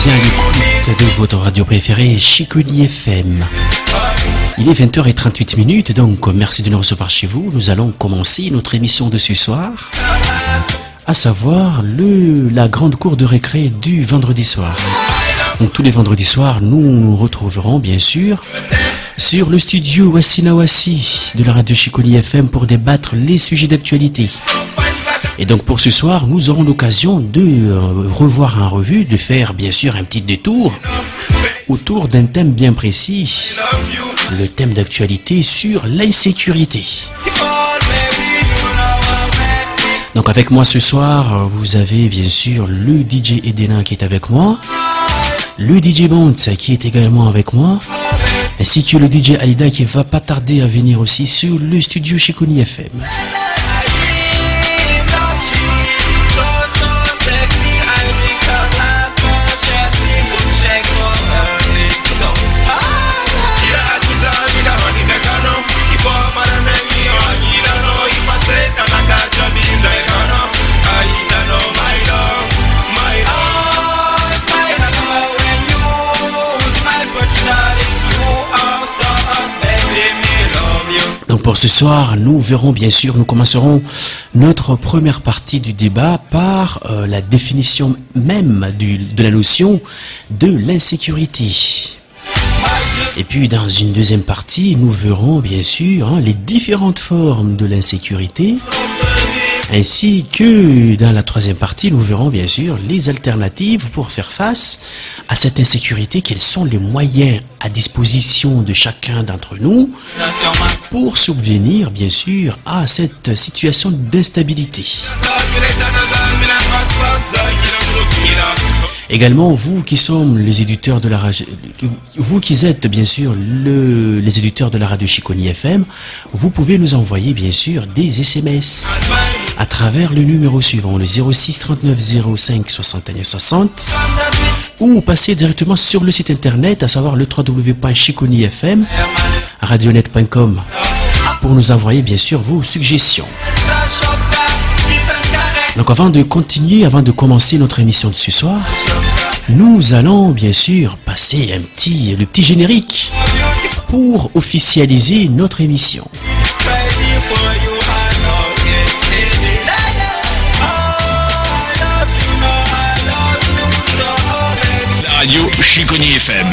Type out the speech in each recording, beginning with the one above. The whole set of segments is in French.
bien à l'écoute de votre radio préférée, Chiconi FM. Il est 20h38, donc merci de nous recevoir chez vous. Nous allons commencer notre émission de ce soir, à savoir la grande cour de récré du vendredi soir. Donc tous les vendredis soirs, nous nous retrouverons bien sûr sur le studio Wassina Wassi de la radio Chiconi FM pour débattre les sujets d'actualité. Et donc pour ce soir, nous aurons l'occasion de revoir en revue, de faire bien sûr un petit détour autour d'un thème bien précis, le thème d'actualité sur l'insécurité. Donc avec moi ce soir, vous avez bien sûr le DJ Edena qui est avec moi, le DJ Bounce qui est également avec moi, ainsi que le DJ Alida qui va pas tarder à venir aussi sur le studio Chiconi FM. Donc pour ce soir, nous verrons bien sûr, nous commencerons notre première partie du débat par la définition même de la notion de l'insécurité. Et puis dans une deuxième partie, nous verrons bien sûr les différentes formes de l'insécurité, ainsi que dans la troisième partie, nous verrons bien sûr les alternatives pour faire face à cette insécurité. Quels sont les moyens à disposition de chacun d'entre nous pour subvenir bien sûr à cette situation d'instabilité. Également, vous qui sommes les éditeurs de la radio, vous qui êtes bien sûr les éditeurs de la radio Chiconi FM, vous pouvez nous envoyer bien sûr des SMS à travers le numéro suivant, le 06 39 05 61 60, ou passer directement sur le site internet, à savoir le www.chiconifm radionet.com, pour nous envoyer bien sûr vos suggestions. Donc avant de continuer, avant de commencer notre émission de ce soir, nous allons bien sûr passer le petit générique pour officialiser notre émission. La radio Chiconi FM.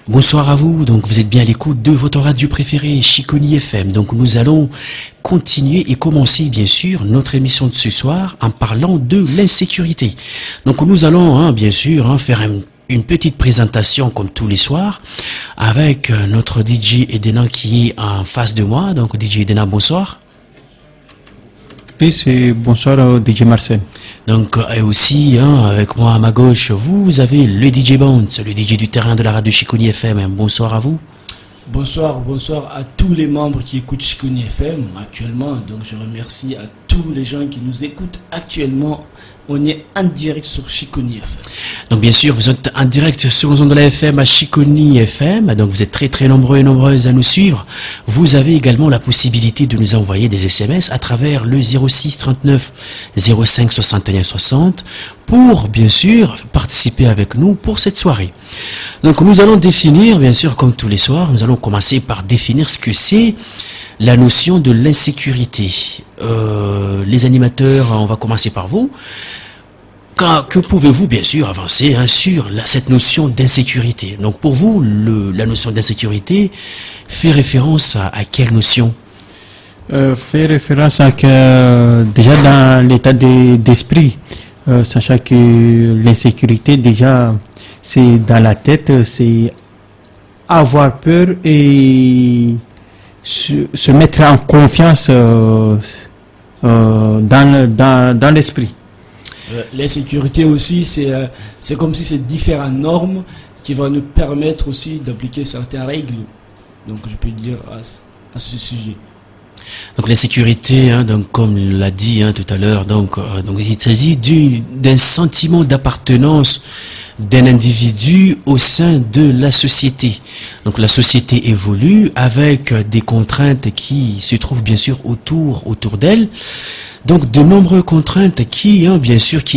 Bonsoir à vous, donc vous êtes bien à l'écoute de votre radio préférée Chiconi FM. Donc nous allons continuer et commencer bien sûr notre émission de ce soir en parlant de l'insécurité. Donc nous allons bien sûr faire une petite présentation comme tous les soirs avec notre DJ Edena qui est en face de moi. Donc DJ Edena, bonsoir. Oui, c'est bonsoir DJ Marcel. Donc et aussi avec moi à ma gauche, vous avez le DJ Bounce, le DJ du terrain de la radio Chiconi FM. Bonsoir à vous. Bonsoir à tous les membres qui écoutent Chiconi FM actuellement. Donc je remercie à tous les gens qui nous écoutent actuellement. On est en direct sur Chiconi FM. Donc bien sûr, vous êtes en direct sur les ondes de la FM à Chiconi FM. Donc vous êtes très très nombreux et nombreuses à nous suivre. Vous avez également la possibilité de nous envoyer des SMS à travers le 06 39 05 61 60 pour bien sûr participer avec nous pour cette soirée. Donc nous allons définir, bien sûr comme tous les soirs, nous allons commencer par définir ce que c'est la notion de l'insécurité. Les animateurs, on va commencer par vous. Que pouvez-vous bien sûr avancer sur cette notion d'insécurité? Donc pour vous, la notion d'insécurité fait référence à quelle notion? fait référence à que déjà dans l'état d'esprit, sachant que l'insécurité déjà c'est dans la tête, c'est avoir peur et se mettre en confiance dans l'esprit. L'insécurité aussi, c'est comme si c'est différentes normes qui vont nous permettre aussi d'appliquer certaines règles. Donc je peux dire à ce sujet. Donc l'insécurité, hein, donc comme l'a dit tout à l'heure, donc il s'agit d'un sentiment d'appartenance d'un individu au sein de la société. Donc la société évolue avec des contraintes qui se trouvent bien sûr autour d'elle. Donc de nombreuses contraintes qui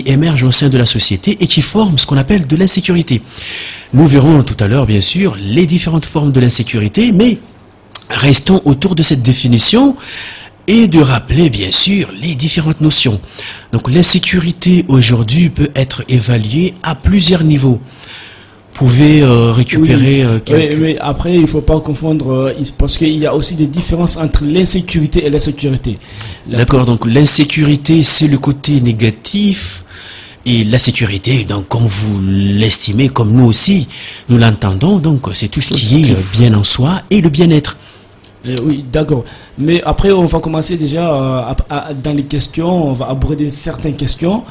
émergent au sein de la société et qui forment ce qu'on appelle de l'insécurité. Nous verrons tout à l'heure bien sûr les différentes formes de l'insécurité, mais restons autour de cette définition et de rappeler bien sûr les différentes notions. Donc l'insécurité aujourd'hui peut être évaluée à plusieurs niveaux. Vous pouvez récupérer quelques... Oui, mais après il ne faut pas confondre parce qu'il y a aussi des différences entre l'insécurité et la sécurité. D'accord, donc l'insécurité c'est le côté négatif et la sécurité, donc comme vous l'estimez, comme nous aussi nous l'entendons, donc c'est tout ce qui est bien en soi et le bien-être. Oui, d'accord. Mais après, on va commencer déjà dans les questions. On va aborder certaines questions.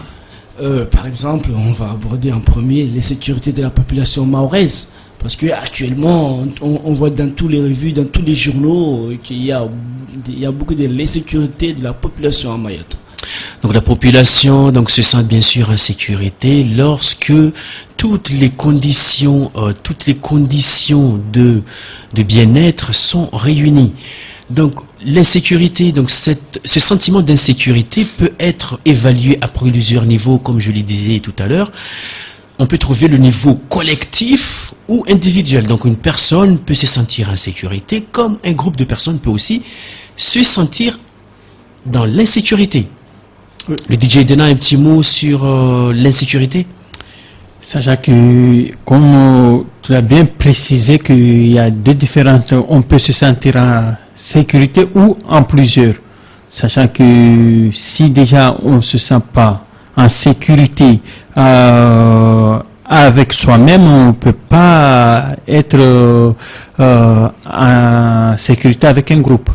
Par exemple, on va aborder en premier l'insécurité de la population mahoraise. Parce que actuellement, on voit dans toutes les revues, dans tous les journaux, qu'il y a beaucoup de l'insécurité de la population à Mayotte. Donc la population se sent bien sûr en sécurité lorsque toutes les conditions de bien-être sont réunies. Donc l'insécurité, ce sentiment d'insécurité peut être évalué à plusieurs niveaux, comme je le disais tout à l'heure. On peut trouver le niveau collectif ou individuel. Donc une personne peut se sentir en sécurité, comme un groupe de personnes peut aussi se sentir dans l'insécurité. Le DJ donne un petit mot sur l'insécurité. Sachant que, comme tu as bien précisé qu'il y a deux différentes, on peut se sentir en sécurité ou en plusieurs. Sachant que si déjà on ne se sent pas en sécurité avec soi-même, on ne peut pas être en sécurité avec un groupe.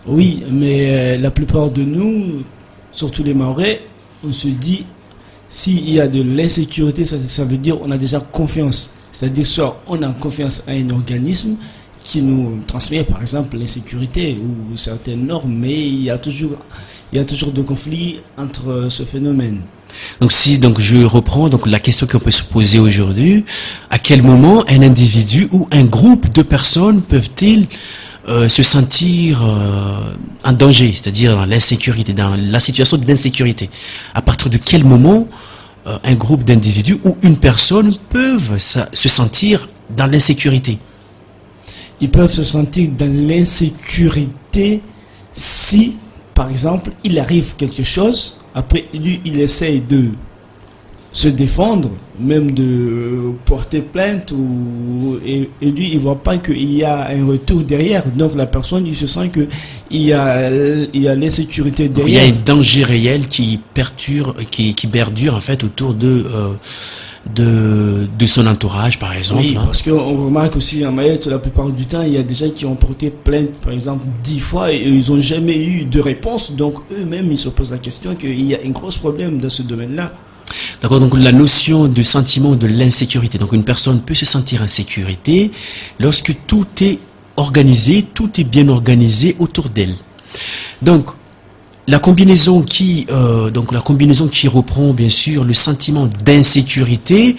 Oui, mais la plupart de nous, surtout les Mahorais, on se dit, s'il y a de l'insécurité, ça veut dire qu'on a déjà confiance. C'est-à-dire soit on a confiance à un organisme qui nous transmet par exemple l'insécurité ou certaines normes, mais il y a toujours de conflits entre ce phénomène. Donc je reprends la question qu'on peut se poser aujourd'hui, à quel moment un individu ou un groupe de personnes peuvent-ils se sentir en danger, c'est-à-dire dans l'insécurité, dans la situation d'insécurité? À partir de quel moment un groupe d'individus ou une personne peuvent se sentir dans l'insécurité? Ils peuvent se sentir dans l'insécurité si, par exemple, il arrive quelque chose, après lui, il essaye de se défendre, même de porter plainte, et lui, il ne voit pas qu'il y a un retour derrière. Donc la personne, il se sent qu'il y a l'insécurité derrière. Il y a un danger réel qui perdure en fait autour de son entourage, par exemple. Oui, parce qu'on remarque aussi en Mayotte, la plupart du temps, il y a des gens qui ont porté plainte, par exemple, 10 fois et ils n'ont jamais eu de réponse. Donc eux-mêmes, ils se posent la question qu'il y a un gros problème dans ce domaine-là. D'accord, donc la notion de sentiment de l'insécurité. Donc une personne peut se sentir en sécurité lorsque tout est organisé, tout est bien organisé autour d'elle. Donc la combinaison qui reprend bien sûr le sentiment d'insécurité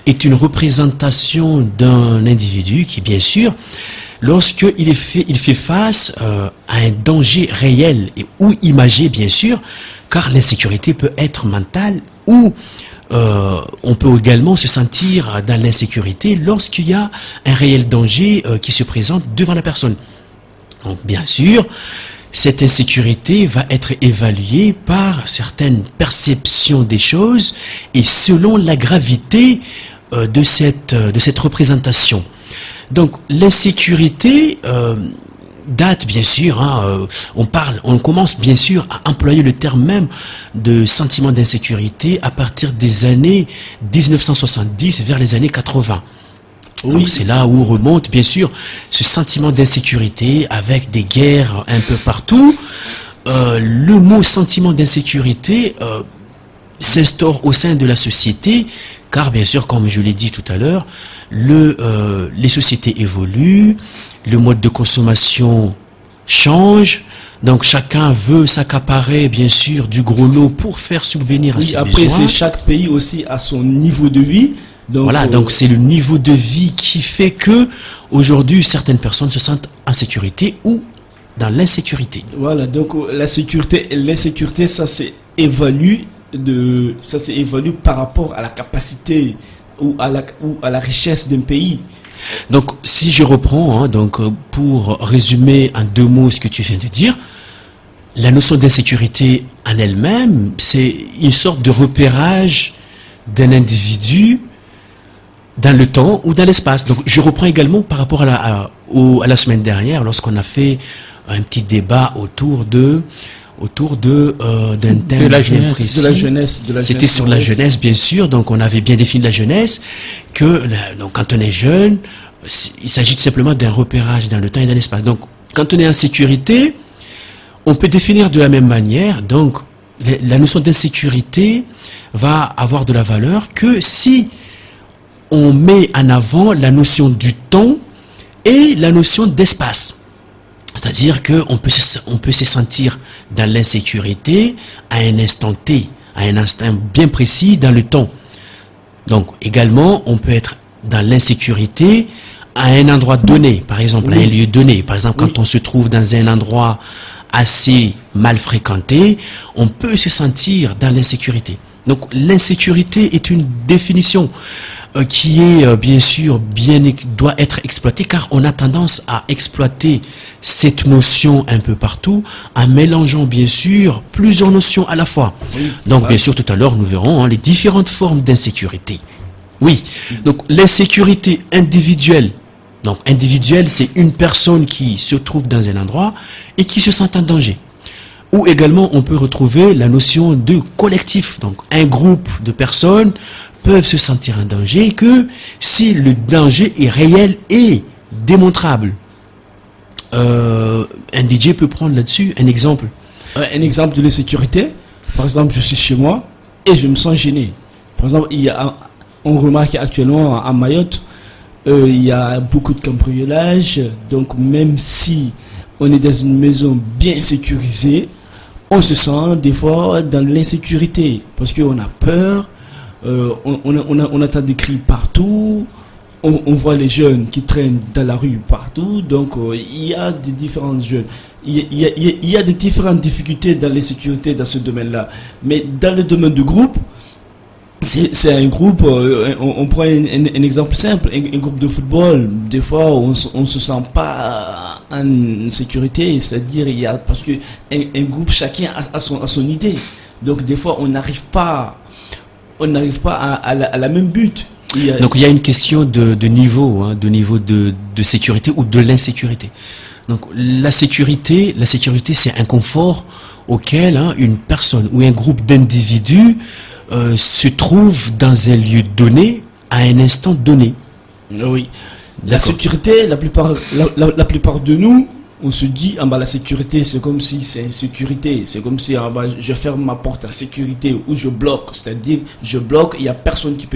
est une représentation d'un individu qui bien sûr lorsqu'il fait face à un danger réel ou imagé bien sûr, car l'insécurité peut être mentale ou on peut également se sentir dans l'insécurité lorsqu'il y a un réel danger qui se présente devant la personne. Donc bien sûr, cette insécurité va être évaluée par certaines perceptions des choses et selon la gravité de cette représentation. Donc l'insécurité date bien sûr, hein, on commence bien sûr à employer le terme même de sentiment d'insécurité à partir des années 1970 vers les années 80. Oui. Donc c'est là où remonte bien sûr ce sentiment d'insécurité avec des guerres un peu partout. Le mot sentiment d'insécurité s'instaure au sein de la société, car bien sûr, comme je l'ai dit tout à l'heure, les sociétés évoluent, le mode de consommation change, donc chacun veut s'accaparer bien sûr du gros lot pour faire subvenir à ses besoins. Après, c'est chaque pays aussi à son niveau de vie. Donc, voilà, donc c'est le niveau de vie qui fait que aujourd'hui certaines personnes se sentent en sécurité ou dans l'insécurité. Voilà, donc la sécurité et l'insécurité, ça c'est évalué par rapport à la capacité ou à la richesse d'un pays. Donc si je reprends, hein, donc pour résumer en 2 mots ce que tu viens de dire, la notion d'insécurité en elle-même, c'est une sorte de repérage d'un individu dans le temps ou dans l'espace. Donc je reprends également par rapport à la semaine dernière, lorsqu'on a fait un petit débat autour d'un thème bien précis. De la jeunesse. C'était sur la jeunesse, bien sûr. Donc on avait bien défini la jeunesse, donc quand on est jeune, il s'agit tout simplement d'un repérage dans le temps et dans l'espace. Donc quand on est en sécurité, on peut définir de la même manière. Donc la notion d'insécurité va avoir de la valeur que si on met en avant la notion du temps et la notion d'espace. C'est-à-dire qu'on peut se sentir dans l'insécurité à un instant T, à un instant bien précis dans le temps. Donc également, on peut être dans l'insécurité à un endroit donné, par exemple, à un lieu donné. Par exemple, quand on se trouve dans un endroit assez mal fréquenté, on peut se sentir dans l'insécurité. Donc l'insécurité est une définition qui est bien sûr doit être exploitée, car on a tendance à exploiter cette notion un peu partout en mélangeant bien sûr plusieurs notions à la fois. Oui, donc bien sûr tout à l'heure nous verrons les différentes formes d'insécurité. Oui, donc l'insécurité individuelle. Donc individuelle, c'est une personne qui se trouve dans un endroit et qui se sent en danger. Ou également on peut retrouver la notion de collectif. Donc un groupe de personnes peuvent se sentir en danger que si le danger est réel et démontrable. Un DJ peut prendre là-dessus un exemple. Un exemple de l'insécurité. Par exemple, je suis chez moi et je me sens gêné. Par exemple, on remarque actuellement à Mayotte, il y a beaucoup de cambriolage. Donc même si on est dans une maison bien sécurisée, on se sent des fois dans l'insécurité parce qu'on a peur. On entend des cris partout, on voit les jeunes qui traînent dans la rue partout, donc il y a des différents jeunes, il y a des différentes difficultés dans l'insécurité dans ce domaine-là. Mais dans le domaine du groupe, c'est un groupe, on prend un exemple simple, un groupe de football, des fois on se sent pas en sécurité, c'est-à-dire parce que un groupe, chacun a son idée, donc des fois on n'arrive pas à la même but. Donc il y a une question de niveau, hein, de sécurité ou de l'insécurité. Donc la sécurité c'est un confort auquel une personne ou un groupe d'individus se trouve dans un lieu donné à un instant donné. Oui. La sécurité, la plupart de nous, on se dit, la sécurité, c'est comme si c'est insécurité. C'est comme si je ferme ma porte à sécurité ou je bloque. C'est-à-dire, je bloque, il n'y a personne qui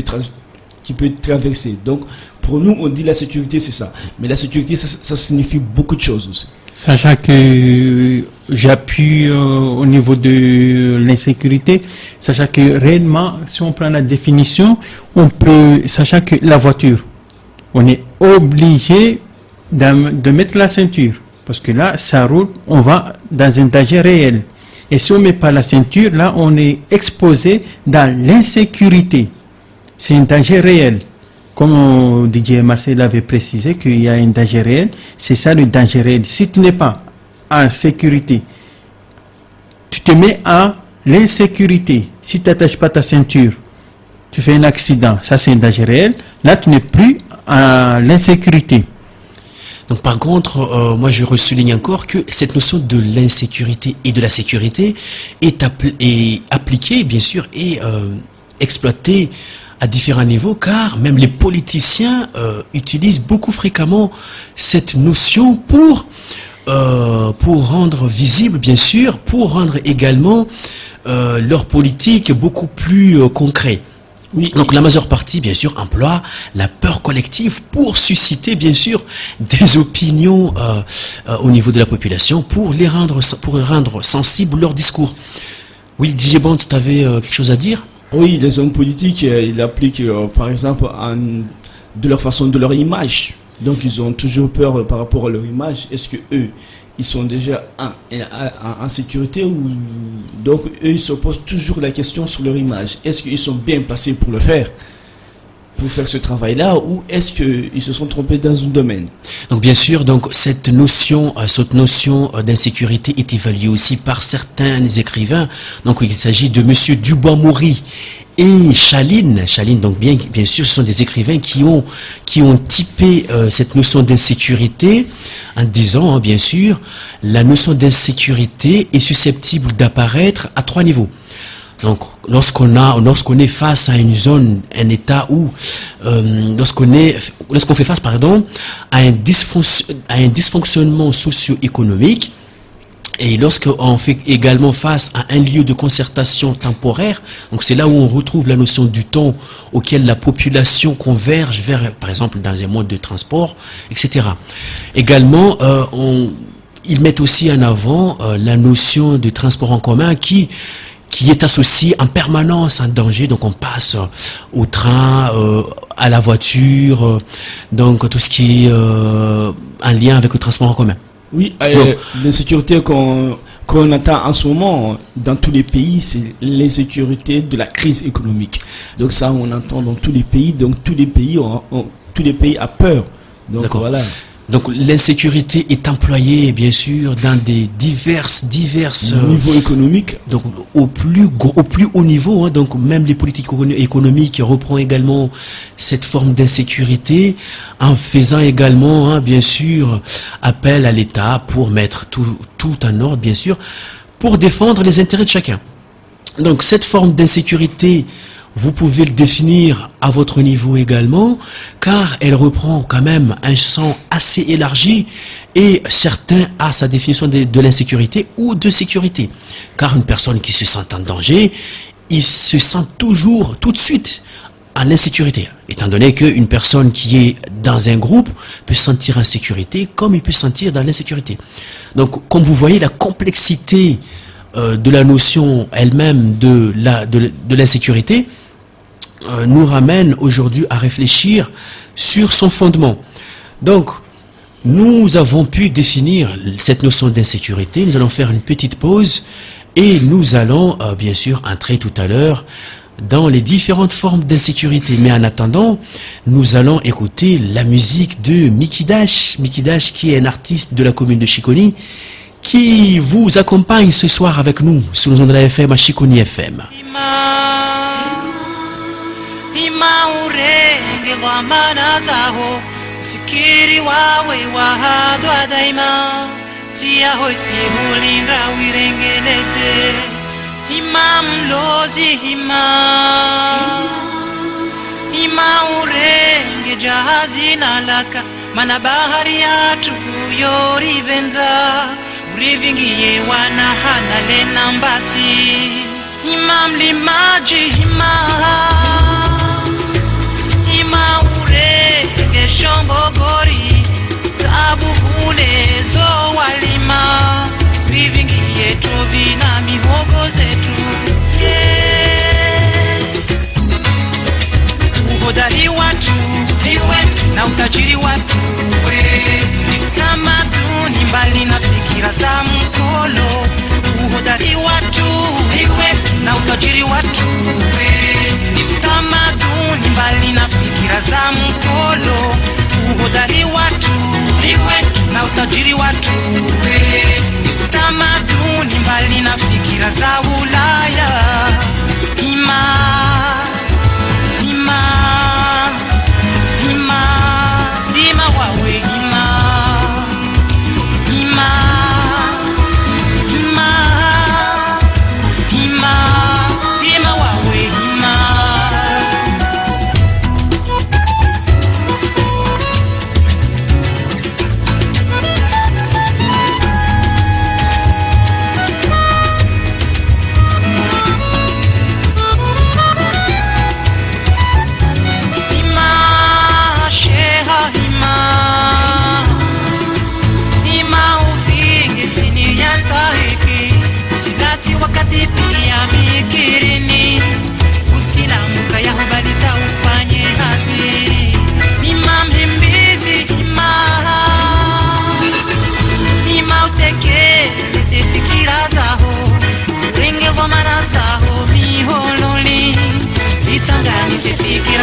peut traverser. Donc, pour nous, on dit la sécurité, c'est ça. Mais la sécurité, ça signifie beaucoup de choses aussi. Sachant que j'appuie au niveau de l'insécurité, sachant que réellement, si on prend la définition, sachant que la voiture, on est obligé de mettre la ceinture. Parce que là, ça roule, on va dans un danger réel. Et si on ne met pas la ceinture, là, on est exposé dans l'insécurité. C'est un danger réel. Comme DJ Marcel avait précisé qu'il y a un danger réel, c'est ça le danger réel. Si tu n'es pas en sécurité, tu te mets en l'insécurité. Si tu n'attaches pas ta ceinture, tu fais un accident, ça c'est un danger réel. Là, tu n'es plus en l'insécurité. Donc par contre, moi je ressouligne encore que cette notion de l'insécurité et de la sécurité est appliquée, bien sûr, et exploitée à différents niveaux, car même les politiciens utilisent beaucoup fréquemment cette notion pour rendre visible, bien sûr, pour rendre également leur politique beaucoup plus concret. Oui. Donc la majeure partie, bien sûr, emploie la peur collective pour susciter, bien sûr, des opinions au niveau de la population, pour rendre sensibles leur discours. Oui, DJ Bond, tu avais quelque chose à dire? Oui, les hommes politiques, ils appliquent, par exemple, de leur image. Donc ils ont toujours peur par rapport à leur image. Est-ce que eux, ils sont déjà en sécurité, ou donc eux ils se posent toujours la question sur leur image. Est-ce qu'ils sont bien placés pour le faire, pour faire ce travail-là, ou est-ce qu'ils se sont trompés dans un domaine? Donc bien sûr, donc cette notion d'insécurité est évaluée aussi par certains écrivains. Donc il s'agit de Monsieur Dubois-Maury et Chaline, donc bien sûr, ce sont des écrivains qui ont typé cette notion d'insécurité en disant, bien sûr, la notion d'insécurité est susceptible d'apparaître à 3 niveaux. Donc, lorsqu'on est face à une zone, un état où, lorsqu'on fait face, à un dysfonctionnement socio-économique, et lorsqu'on fait également face à un lieu de concertation temporaire, donc c'est là où on retrouve la notion du temps auquel la population converge vers, par exemple, dans un mode de transport, etc. Également, ils mettent aussi en avant la notion de transport en commun qui est associée en permanence à un danger. Donc on passe au train, à la voiture, donc tout ce qui est en lien avec le transport en commun. Oui, l'insécurité qu'on attend en ce moment dans tous les pays, c'est l'insécurité de la crise économique. Donc ça, on entend dans tous les pays. Donc tous les pays ont peur. Donc voilà. Donc l'insécurité est employée, bien sûr, dans des diverses niveaux économiques. Donc au plus haut niveau, hein, donc même les politiques économiques reprend également cette forme d'insécurité, en faisant également, hein, bien sûr, appel à l'État pour mettre tout en ordre, bien sûr, pour défendre les intérêts de chacun. Donc cette forme d'insécurité, vous pouvez le définir à votre niveau également, car elle reprend quand même un champ assez élargi, et certains a sa définition de l'insécurité ou de sécurité. Car une personne qui se sent en danger, il se sent toujours, tout de suite, en insécurité. Étant donné qu'une personne qui est dans un groupe peut se sentir en sécurité, comme il peut se sentir dans l'insécurité. Donc, comme vous voyez, la complexité de la notion elle-même de l'insécurité nous ramène aujourd'hui à réfléchir sur son fondement. Donc, nous avons pu définir cette notion d'insécurité. Nous allons faire une petite pause et nous allons bien sûr entrer tout à l'heure dans les différentes formes d'insécurité. Mais en attendant, nous allons écouter la musique de Mickey Dash. Mickey Dash, qui est un artiste de la commune de Chiconi, qui vous accompagne ce soir avec nous sur les ondes de la FM à Chiconi FM. Urenge wa mana zaho usikiri wawe wahadwa daima tia hoisi hulinda wirengenete hima mlozi hima urenge jahazi nalaka mana bahari yatu yorivenza urivingiye wana hana lena mbasi hima mlimaji hima urenge shombogori tabuvune zo walima vivingi yetu vina mihogo zetu uhodari watu na utajiri watu ni tamaduni mbali na fikira za mkolo uhodari watu na utajiri watu ni tamaduni mbali na fikira za mkolo uhodari watu na utajiri watu ni tamaduni mbali na fikira za Ulaya ima wawe ima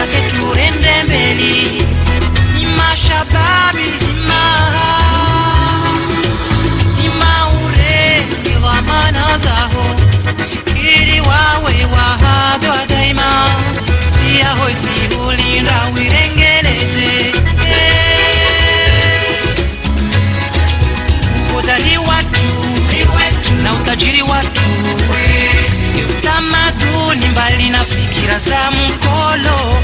biashara zetu ende mbele. Ima shababi ima ure dhamana zaho sikiri wawe wahadwa daima tia hoisi ulinda wirengeleze udali watu na utajiri watu tamaduni mbali na fikira za mkolo.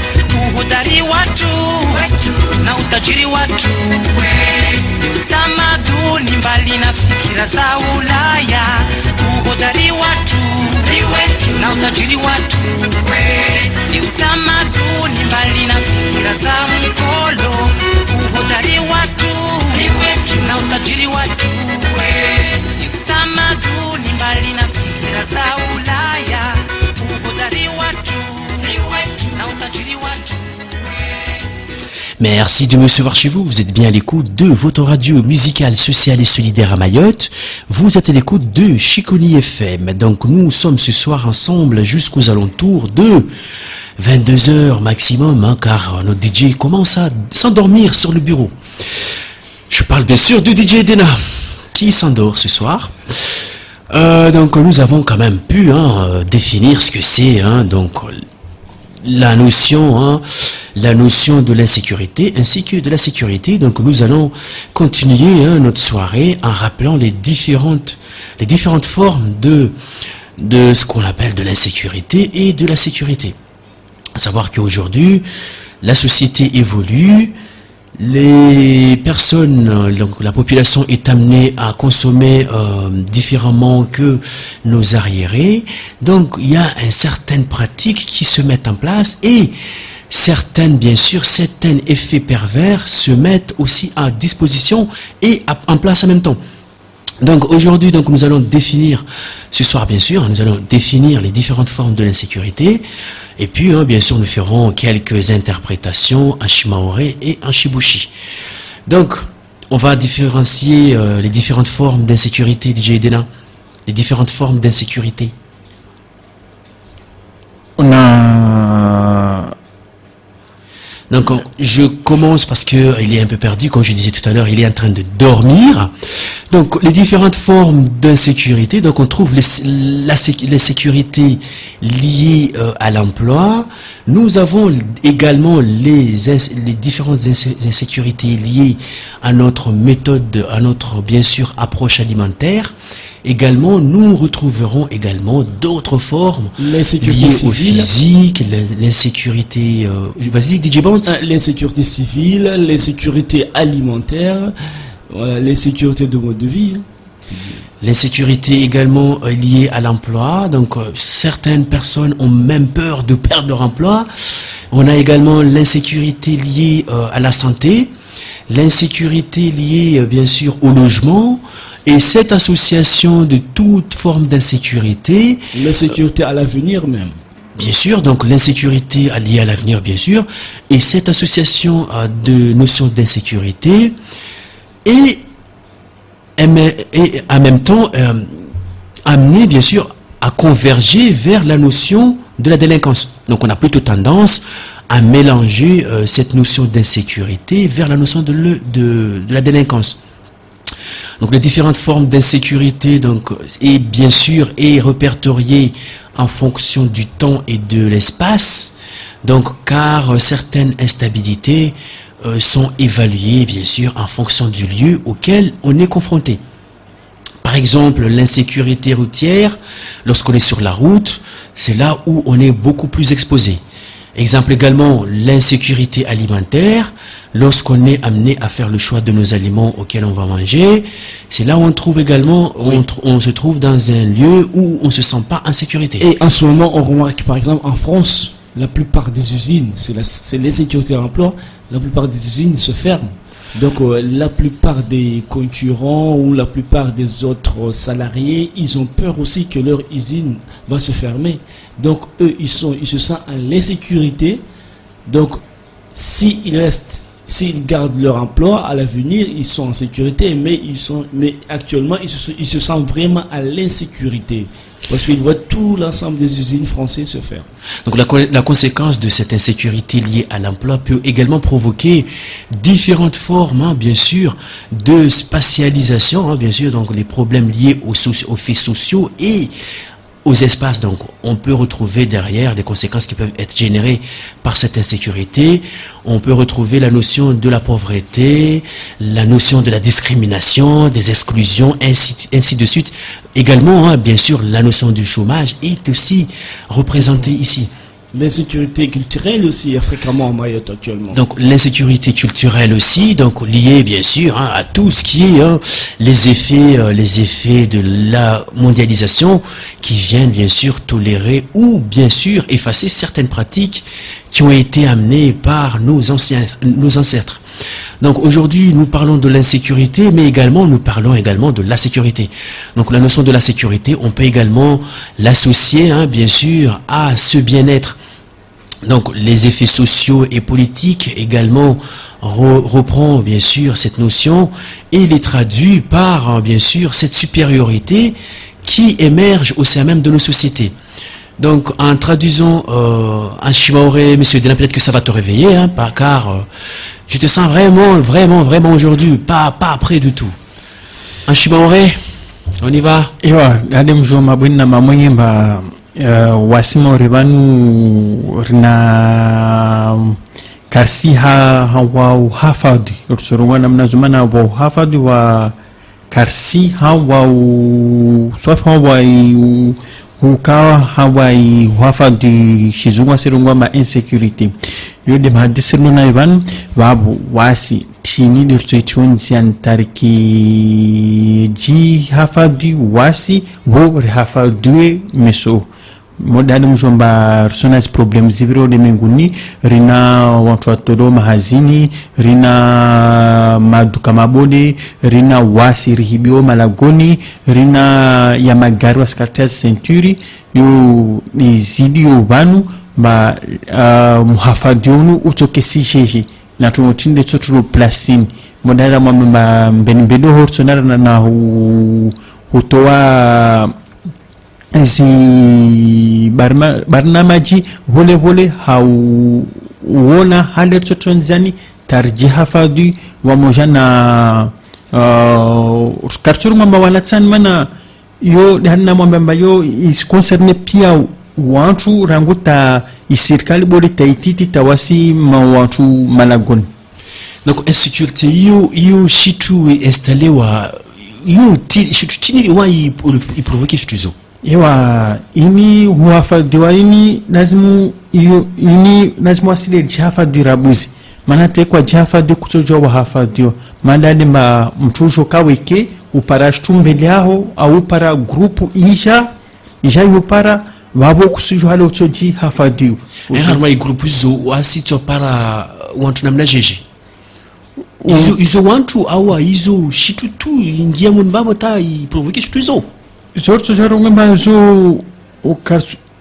Uhodari watu na utajiri watu tamaduni mbali na fikira za Ulaya. Uhodari watu na utajiri watu tamaduni mbali na fikira za mkolo. Uhodari watu na utajiri watu tamaduni mbali na fikira za Ulaya. Uhodari watu na utajiri watu. Merci de me recevoir chez vous. Vous êtes bien à l'écoute de votre radio musicale, sociale et solidaire à Mayotte. Vous êtes à l'écoute de Chiconi FM. Donc nous sommes ce soir ensemble jusqu'aux alentours de 22h maximum, hein, car notre DJ commence à s'endormir sur le bureau. Je parle bien sûr de DJ Dena qui s'endort ce soir. Donc nous avons quand même pu définir ce que c'est, donc la notion de l'insécurité ainsi que de la sécurité. Donc nous allons continuer notre soirée en rappelant les différentes formes de ce qu'on appelle de l'insécurité et de la sécurité. À savoir qu'aujourd'hui la société évolue, les personnes, donc la population est amenée à consommer différemment que nos arriérés. Donc il y a certaines pratiques qui se mettent en place et certains effets pervers se mettent aussi à disposition et en place en même temps. Donc aujourd'hui, nous allons définir, ce soir bien sûr, nous allons définir les différentes formes de l'insécurité. Et puis, bien sûr, nous ferons quelques interprétations en Shimaoré et en Shibushi. Donc, on va différencier les différentes formes d'insécurité, DJ Dena. Les différentes formes d'insécurité. On a... Donc, je commence parce que il est un peu perdu, comme je disais tout à l'heure, il est en train de dormir. Donc, les différentes formes d'insécurité, donc on trouve les sécurités liées à l'emploi. Nous avons également les différentes insécurités liées à notre méthode, à notre, bien sûr, approche alimentaire. Également, nous retrouverons également d'autres formes liées au physique, l'insécurité... Vas-y, DJ Bounce. L'insécurité civile, l'insécurité alimentaire, l'insécurité de mode de vie. L'insécurité également liée à l'emploi. Donc, certaines personnes ont même peur de perdre leur emploi. On a également l'insécurité liée à la santé, l'insécurité liée, bien sûr, au logement. Et cette association de toute forme d'insécurité... L'insécurité à l'avenir même. Bien sûr, donc l'insécurité liée à l'avenir, bien sûr. Et cette association de notions d'insécurité et en même temps amener, bien sûr, à converger vers la notion de la délinquance. Donc on a plutôt tendance à mélanger cette notion d'insécurité vers la notion de la délinquance. Donc les différentes formes d'insécurité, et bien sûr, est répertoriées en fonction du temps et de l'espace. Donc, car certaines instabilités sont évaluées, bien sûr, en fonction du lieu auquel on est confronté. Par exemple, l'insécurité routière, lorsqu'on est sur la route, c'est là où on est beaucoup plus exposé. Exemple également, l'insécurité alimentaire, lorsqu'on est amené à faire le choix de nos aliments auxquels on va manger, c'est là où on trouve également, on se trouve dans un lieu où on ne se sent pas en sécurité. Et en ce moment, on remarque par exemple en France, la plupart des usines, c'est l'insécurité de l'emploi, la plupart des usines se ferment. Donc la plupart des concurrents ou la plupart des autres salariés, ils ont peur aussi que leur usine va se fermer. Donc eux, ils se sentent en l'insécurité. Donc s'ils restent s'ils gardent leur emploi à l'avenir, ils sont en sécurité, mais actuellement ils se sentent vraiment à l'insécurité parce qu'ils voient tout l'ensemble des usines françaises se faire. Donc la conséquence de cette insécurité liée à l'emploi peut également provoquer différentes formes, bien sûr, de spatialisation, bien sûr, donc les problèmes liés aux faits sociaux et aux espaces. Donc on peut retrouver derrière des conséquences qui peuvent être générées par cette insécurité. On peut retrouver la notion de la pauvreté, la notion de la discrimination, des exclusions, ainsi de suite. Également, bien sûr, la notion du chômage est aussi représentée ici. L'insécurité culturelle aussi est fréquemment en Mayotte actuellement. Donc l'insécurité culturelle aussi, donc liée bien sûr à tout ce qui est les effets de la mondialisation qui viennent bien sûr tolérer ou bien sûr effacer certaines pratiques qui ont été amenées par nos ancêtres. Donc aujourd'hui nous parlons de l'insécurité, mais nous parlons également de la sécurité. Donc la notion de la sécurité, on peut également l'associer bien sûr à ce bien-être. Donc les effets sociaux et politiques également reprend bien sûr cette notion et les traduit par bien sûr cette supériorité qui émerge au sein même de nos sociétés. Donc en traduisant en Shimaoré, monsieur Dylan, peut-être que ça va te réveiller, car je te sens vraiment aujourd'hui, pas après du tout. En Shimaoré, on y va. Wasimo ribanu rina karsi wa hafadi ursurunga namna zumana wa hafadi wa karsi wa swafa wa ukawa hawai hafadi shizunga sirunga ma insecurity yode mahadisiru na iban wabu wasi tini dirtuichunzi antariki ji hafadi wasi wo hafadue meso modani mjomba personas problem ziviro de menguni rina watu watodo mahazini rina maduka mabode rina wasi rihibio malagoni rina ya magari waskartas centuri yo ni zidio banu ba muhafadionu utokesi jeje na tunotinde tsoturo plasini modala mwamba mbenbedo horsonara na hutoa zi barnamaji vole hauona hali totonzani tarjiha fadu wa mojana karturu mwamba wanatsan mana yo dhanna mwamba yo is concerne pia watu ranguta isirikali bodi taititi tawasi watu malagon. Donc insécurité yo shitu installé wa yo shitu tini wa i provoquer shituzo. Ewa ini huafadhiwa ini lazimu asile jihafadhi rabuzi maana tekwa jihafadhi kutojwa wahafadhiwa madani ma mtujo kaweke upara shtumbele aho au para grupu isha yupara wabo kusujwa hale utoji hafadhiwa harma grupu zo wasito para wantu namna jeje izo wantu awa izo shitu tu ingia munbabo ta i provoke shitu izo sorto jarunga mazo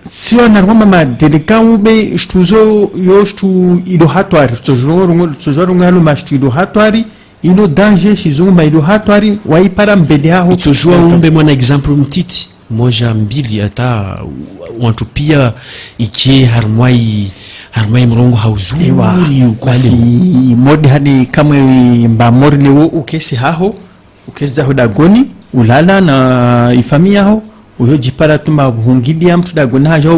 sio narwama ma delicau be stuzo yostu ido hatwari tujorunga lo mashtu ido hatwari ino danger shizumba ido hatwari waipara mbele aho tujua umbe mwana example mtiti moja mbili ata wantu pia ikie harmai mrongo hauzuri kwasi modi hadi kamwe mba morle wo ukesi haho ukesi ho dagoni ulala na ifamia ho uyo jipara tuma buhungidia mtu dagona haja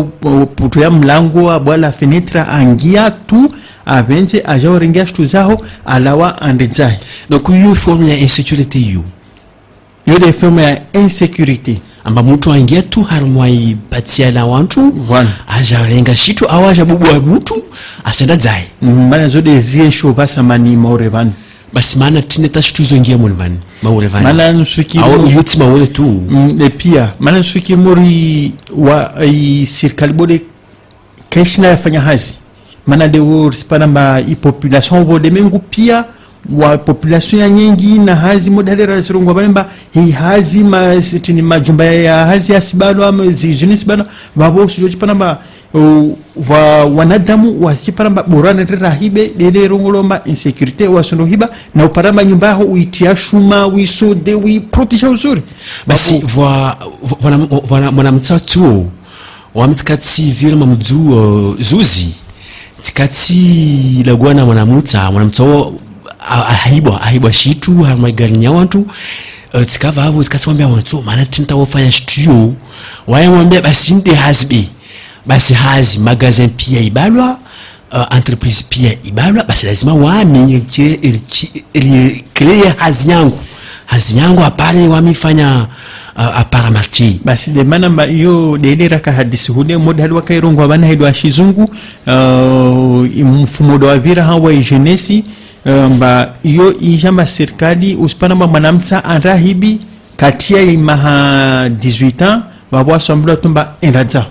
puto ya mlango abwala fenetra angia tu avenze aja orengia shtu zaho alawa andezai. Donc uyo forme ya insécurité yo de forme ya insécurité amba mtu aingia tu harmai batia na wantu aja renga shitu awaja bubwa butu asenda zai mana zode zie sho basa mani morevan basi maana tineta shtuzo ingia mulmani maurevani mana nsuki au yutima wewe tu pia mana nsuki mori wa serikali bode keshina yafanya hazi mana de wo spana ba population bode mengu pia wa population ya nyingi na hazi modalera sirungwa bamba hii hazi ma setini majumba ya hazi asibalo ama zizuni sibalo babo sujo chipana ba wanadamu wachiparamba borana rahibe dede rongolomba insecurity wasondo hiba na uparamba nyumba yao uitia shuma wisode wiprotisha uzuri basi voilà mwanamtatu wamtikati vile mamdu zuzi tikati lagwana mwanamtao ahibwa shitu hamagarinya watu tikava hapo tikati wambia watu maana tinta wafanya studio wayamwambia basi ndi hasbi basi hazi magazin pia ibalwa entreprise pia ibalwa basi lazima wami clear hazi yangu apale wamifanya apara marché basi de manamba yo de raka hadisi hude modali wakairongo abana hedwa shizungu mfumo wa vira hawa jeunesse mba iyo ijamba serikali uspanamba mwanamtsa anrahibi katia imaha 18 ans babwa sambula tumba enradza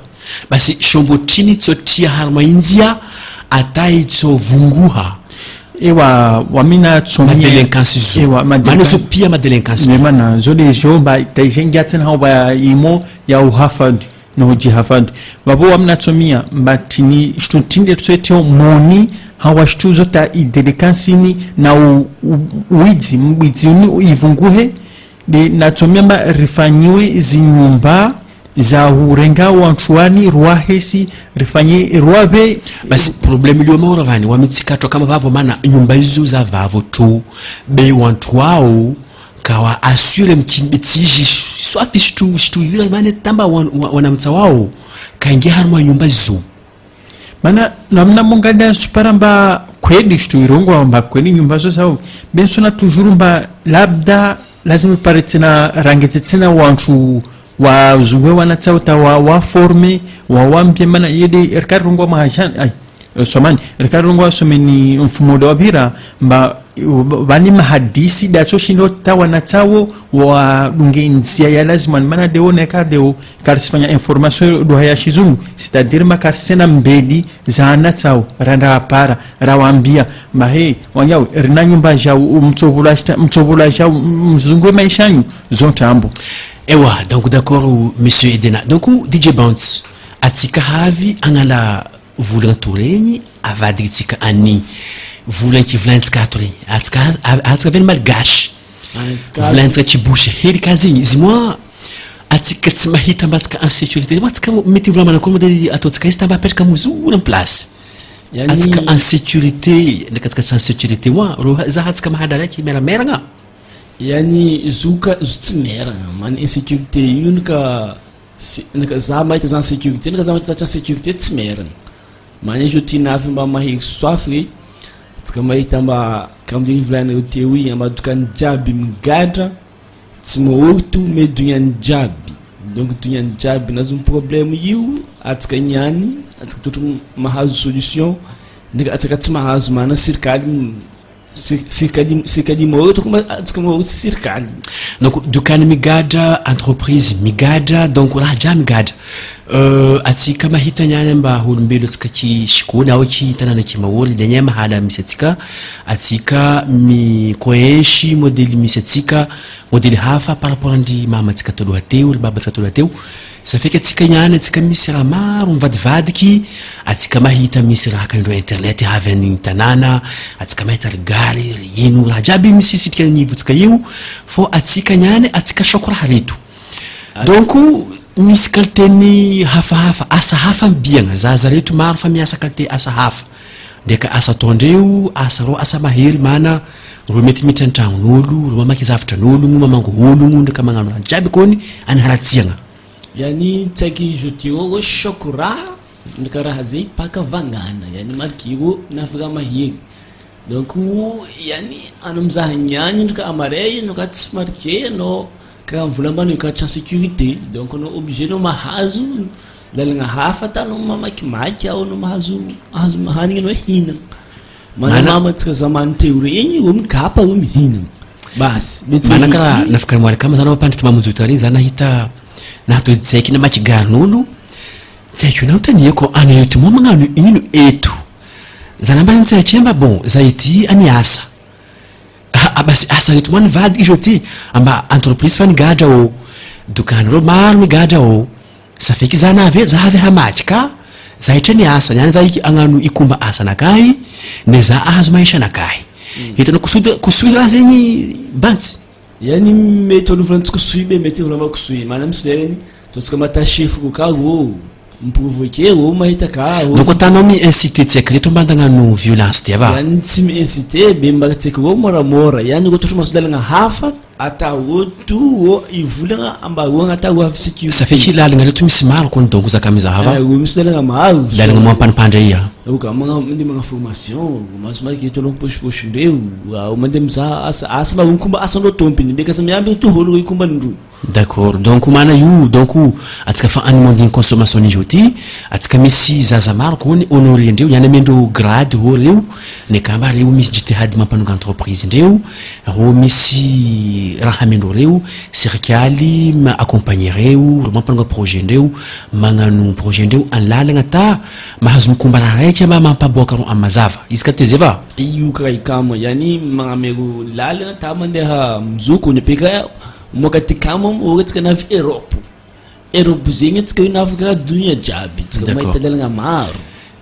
basi shombotini tsotia harma india ataitso vunguha ewa wamina tsomia madelinquance ewa manuso pia madelinquance memana zode jomba taijengia tena hawa imo ya uhafad no jihafad babo wamina tsomia mbatini stutinde tsoetio moni hawa shtuzo ta idelicansini na uwizi mbizini ivunguhe de natsomia mba rifanyiwe zinyumba za urenga wanchuani ruahesi rifanye ruave basi problemi liyo mauravani wamitikato kama vavo mana nyumba hizo za vavo tu be wantu wao kawa asure mkimbitiji swafi shtu vile mane tamba wanamta wao kaingia harma nyumba hizo mana namna mongada suparamba kweli shtu irongo amba kweli nyumba hizo sao bensona toujours mba labda lazima paretina rangezi tena wantu wa zungwe wanatauta wa forme wa wambye mana yede erkarungo mahajan somani erkarungo someni mfumo wa bira mba bani mahadisi dacho shindo tawanatawo wa dungensia ya lazima mana deone kadeo karsifanya information do haya shizungu c'est-à-dire makarsena mbedi za anatao randa para rawambia mahe wanyao rina nyumba ja mtobula ja mzungwe maishanyu zontambo ewa donc d'accord monsieur Edena donc DJ Bounce atika havi angala vulan toureni avadritika ani vulan ki vlans katri atka ven malgash vlans ki bouche heri kazini zimwa atika tsmahita mbatka insécurité mbatka meti vla mana komo de atotka istamba perka muzu en place atika insécurité nakatka insécurité wa ro za hatka mahadala ki mera meranga yani zuka zutsimera man insécurité unika zama ita za sécurité nika zama ita za sécurité tsimera man joti nafi mba mahi swafri kama itamba kama divlana utewi amba dukan jabi mgadra tsimotu medunyan jabi donc dunyan jabi nazum problème yu atka nyani atka tutu mahazu solution nika atka tsmahazu mana circali moto como circali donc dukan migada entreprise migada donc raja migada atika mahita nyane mba hulumbelo tsikachi shikona ochi tanana kimawoli denye mahala misetika atika mi koeshi modeli misetika modeli hafa par rapport andi mama tika todo ateu baba tika todo ateu ça fait que tika nyane tika misira maru mvadvadiki atika mahita misira kando internet haven tanana atika mahita gari yenu rajabi misisi tika nivu tika yu fo atika nyane atika shokura haritu donc misy kalteny hafahafa asa hafa mbiagna zazareto maro fa miasa kalite asa hafa ndeka asa tondreo asa ro asa mahery mana ro mety mitra antragnon'olo ro mamaky zavatra n'olo mamango ologno ndeka magnano raha jiaby kony any haratsiagna yani tsaiky jotio chokora ndeka raha zay paka vangana yani markio nafaka mahery donc yani ano mizaha nyany ndeka amarey ndeka tsy marqué no ka volambana io ka sécurité donc no obligé no mahazo lalagna hafa ta no mamakimaky ao no mahazo hanigny no hina mama tsika zamany teo regny o mikapa o mihina basi manakara nafaka moara kama zana wapandrika mamonjotary zana hita nahato tsaiky na makigarn'olo tsaiky na tanieko any eto mo magnano ino eto zana mbany tsaiky mba bon zaity any asa basi asa reto mani vady izy ty amba entreprise fa nigadra o dukany ro maro migadra o ça fait que za navy hamaky ka zahitra ny asa nyany za agnano ikomba asa anakay ne za azo maisha anakay hitanao kosoy raha zegny bantsy yani mety olovolany kosoy be mety olovolany kosoy mana misy totsika matashifoko ka mprovoquer mahita ka donc atanao mi-incité tsika reto mba andagnano violence ty ava yani tsy mi-incité be mba tsika moramora yani ohatra masodalagna hafa atao to ivolagna ambahoagna atao avy sécurité ça fait kilalagna reto misy maro kony donc zaka mizaha ava misy dalagna maro lalagna moampanimpandra ia oka mandeha formation masomariky hitolongo poshiposhindreo mandeha mizaha asa makomba asanao tompiny beka sa miamby toholo ikomba ndro d'accord donc mana io donc atsika fa animondiny consommation izy ty atsika misy zaza maro kony honoré ndreo yani amendreo grade ho reo ne kamba reo misy jitihady mampanonga entreprise ndreo ro misy raha amendreo reo circaly accompagner reo mampanonga projet ndreo magnano projet ndreo anlalagna ta mahazo mikomba raha raiky mba mampaboaka ro amazava izy ka tezeva io kara ikama yani magnamero lalagna ta mandeha mizoko nyapeka mokati kama ohatsika navy Europe zegny tsika io nafaka dunia jiaby tsika mahita lalagna maro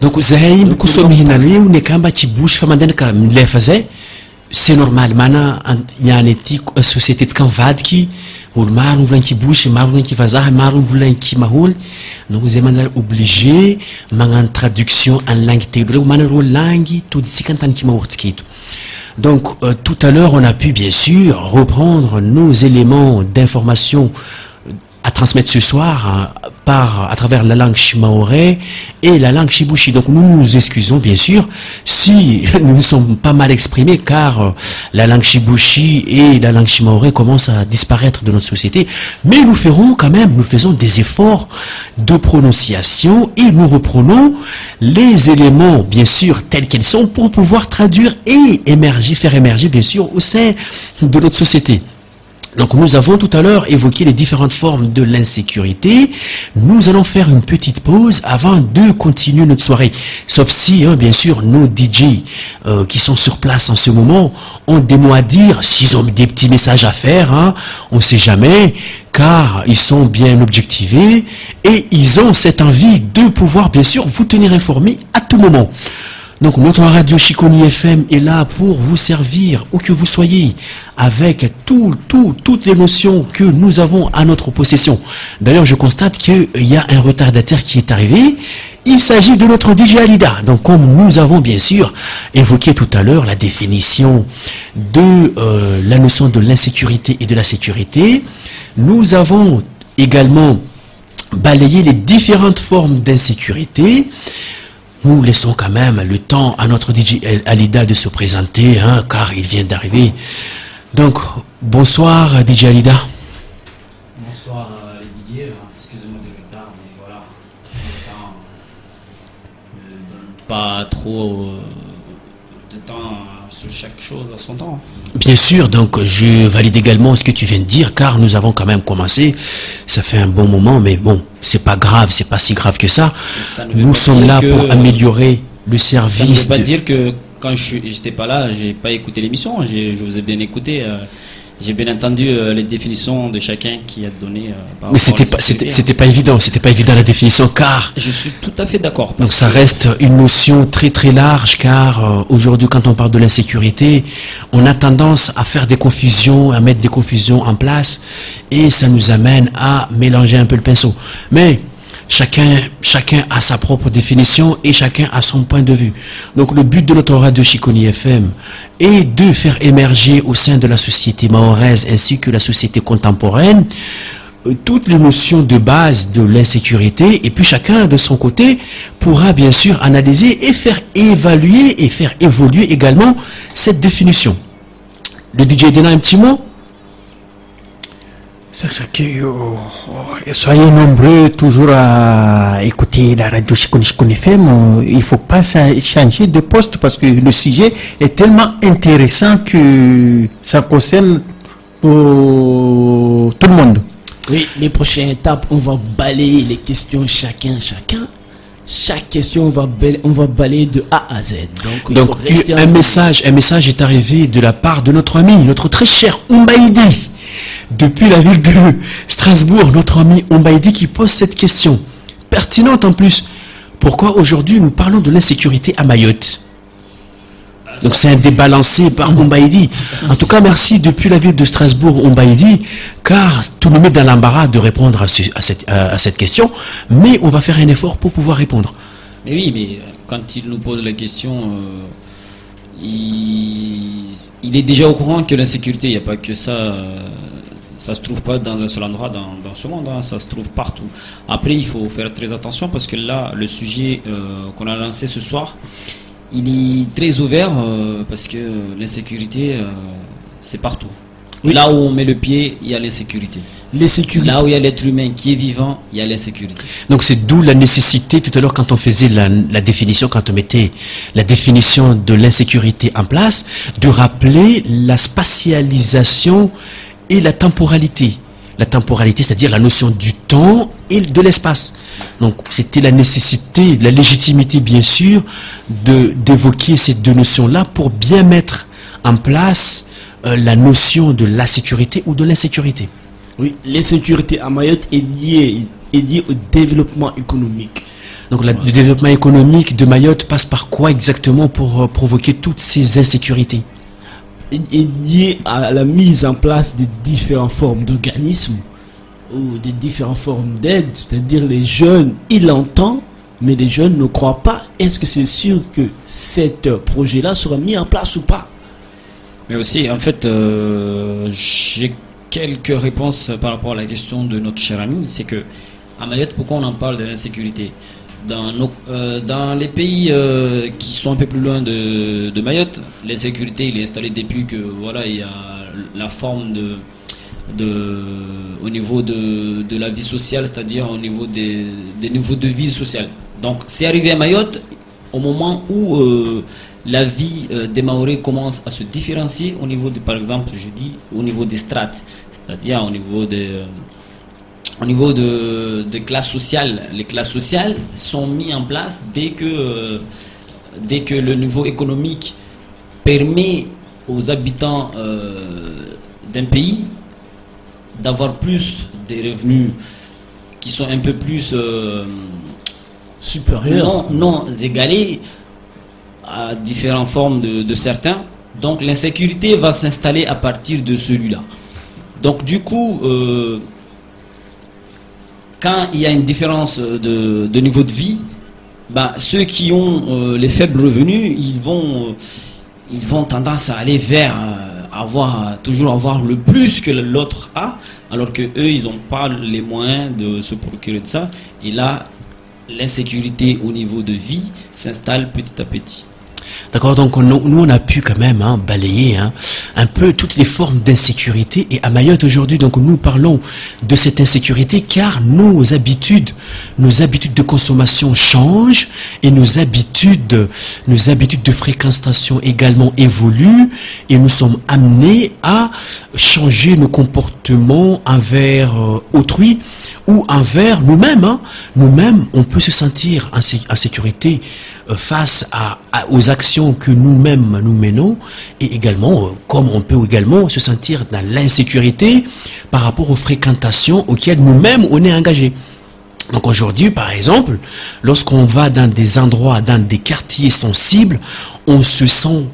donc zahay koso mihina reo ne kamba kibosy fa mandeha ka milefa zay c'est normal mana yani ty société tsika mivadiky olo maro mivolagny kibosy maro mivolagny kivazaha maro mivolagny kimaholy donc zay manjary obligé magnano traduction en langue telo reo mana ro langue toditsika antany kimahorytsika eto. Donc tout à l'heure on a pu bien sûr reprendre nos éléments d'information à transmettre ce soir à travers la langue shimaoré et la langue shibushi. Donc nous nous excusons bien sûr si nous ne sommes pas mal exprimés car la langue shibushi et la langue shimaoré commencent à disparaître de notre société. Mais nous faisons des efforts de prononciation et nous reprenons les éléments bien sûr tels qu'ils sont pour pouvoir traduire et faire émerger bien sûr au sein de notre société. Donc nous avons tout à l'heure évoqué les différentes formes de l'insécurité. Nous allons faire une petite pause avant de continuer notre soirée. Sauf si, bien sûr, nos DJ qui sont sur place en ce moment ont des mots à dire, s'ils ont des petits messages à faire, on ne sait jamais, car ils sont bien objectivés et ils ont cette envie de pouvoir, bien sûr, vous tenir informés à tout moment. Donc notre radio Shikoni FM est là pour vous servir où que vous soyez avec toutes les notions que nous avons à notre possession. D'ailleurs je constate qu'il y a un retardataire qui est arrivé. Il s'agit de notre DJ Alida. Donc comme nous avons bien sûr évoqué tout à l'heure la définition de la notion de l'insécurité et de la sécurité, nous avons également balayé les différentes formes d'insécurité. Nous laissons quand même le temps à notre DJ Alida de se présenter, car il vient d'arriver. Donc, bonsoir DJ Alida. Bonsoir Didier, excusez-moi du retard, mais voilà, le temps ne donne pas trop de temps sur chaque chose à son temps. Bien sûr, donc je valide également ce que tu viens de dire, car nous avons quand même commencé, ça fait un bon moment, mais bon, c'est pas grave, c'est pas si grave que ça. Nous sommes là pour améliorer le service. Ça ne veut pas dire que quand j'étais pas là, j'ai pas écouté l'émission, je vous ai bien écouté. J'ai bien entendu les définitions de chacun qui a donné. Mais c'était pas évident la définition, car. Je suis tout à fait d'accord. Donc ça reste une notion très très large, car aujourd'hui quand on parle de l'insécurité, on a tendance à faire des confusions, à mettre des confusions en place, et ça nous amène à mélanger un peu le pinceau. Mais chacun a sa propre définition et chacun a son point de vue. Donc le but de notre radio Shikoni FM est de faire émerger au sein de la société mahoraise ainsi que la société contemporaine toutes les notions de base de l'insécurité, et puis chacun de son côté pourra bien sûr analyser et faire évaluer et faire évoluer également cette définition. Le DJ donne un petit mot. Soyez nombreux toujours à écouter la radio Shikoni FM. Il ne faut pas changer de poste parce que le sujet est tellement intéressant que ça concerne tout le monde. Oui, les prochaines étapes, on va balayer les questions chacun. Chaque question, on va balayer de A à Z. Donc un message est arrivé de la part de notre ami, notre très cher Umbaïdi. Depuis la ville de Strasbourg, notre ami Umbaïdi qui pose cette question, pertinente en plus. Pourquoi aujourd'hui nous parlons de l'insécurité à Mayotte? Donc c'est un débat lancé par Ombaïdi. En tout cas, merci depuis la ville de Strasbourg, Ombaïdi, car tout nous met dans l'embarras de répondre à cette question, mais on va faire un effort pour pouvoir répondre. Mais oui, mais quand il nous pose la question, il est déjà au courant que l'insécurité, il n'y a pas que ça. Ça se trouve pas dans un seul endroit dans ce monde, hein, ça se trouve partout. Après, il faut faire très attention parce que là, le sujet qu'on a lancé ce soir, il est très ouvert parce que l'insécurité, c'est partout. Oui. Là où on met le pied, il y a l'insécurité. Là où il y a l'être humain qui est vivant, il y a l'insécurité. Donc c'est d'où la nécessité, tout à l'heure quand on faisait la définition, quand on mettait la définition de l'insécurité en place, de rappeler la spatialisation et la temporalité. La temporalité, c'est-à-dire la notion du temps et de l'espace. Donc c'était la nécessité, la légitimité bien sûr, d'évoquer ces deux notions-là pour bien mettre en place la notion de la sécurité ou de l'insécurité. Oui, l'insécurité à Mayotte est liée au développement économique. Donc le développement économique de Mayotte passe par quoi exactement pour provoquer toutes ces insécurités? Est lié à la mise en place de différentes formes d'organismes ou de différentes formes d'aide, c'est-à-dire les jeunes, ils l'entendent, mais les jeunes ne croient pas. Est-ce que c'est sûr que cet projet-là sera mis en place ou pas? Mais aussi, en fait, j'ai quelques réponses par rapport à la question de notre cher ami. C'est que à Mayotte, pourquoi on en parle de l'insécurité? Dans les pays qui sont un peu plus loin de Mayotte, l'insécurité il est installée depuis que voilà il y a la forme au niveau de la vie sociale, c'est-à-dire au niveau des niveaux de vie sociale. Donc c'est arrivé à Mayotte au moment où la vie des Maoris commence à se différencier au niveau de, par exemple, je dis au niveau des strates, c'est-à-dire au niveau de classes sociales. Les classes sociales sont mises en place dès que le niveau économique permet aux habitants d'un pays d'avoir plus des revenus qui sont un peu plus supérieurs, non égalés à différentes formes de certains. Donc l'insécurité va s'installer à partir de celui-là. Donc du coup, quand il y a une différence de niveau de vie, ceux qui ont les faibles revenus, ils vont tendance à aller vers toujours avoir le plus que l'autre a, alors que eux ils n'ont pas les moyens de se procurer de ça. Et là, l'insécurité au niveau de vie s'installe petit à petit. D'accord, donc nous on a pu quand même balayer un peu toutes les formes d'insécurité. Et à Mayotte aujourd'hui, donc nous parlons de cette insécurité car nos habitudes de consommation changent et nos habitudes de fréquentation également évoluent et nous sommes amenés à changer nos comportements envers autrui ou envers nous-mêmes. Nous-mêmes, on peut se sentir en sécurité face aux actions que nous-mêmes nous menons et également, comme on peut également se sentir dans l'insécurité par rapport aux fréquentations auxquelles nous-mêmes on est engagés. Donc aujourd'hui, par exemple, lorsqu'on va dans des endroits, dans des quartiers sensibles, on se sent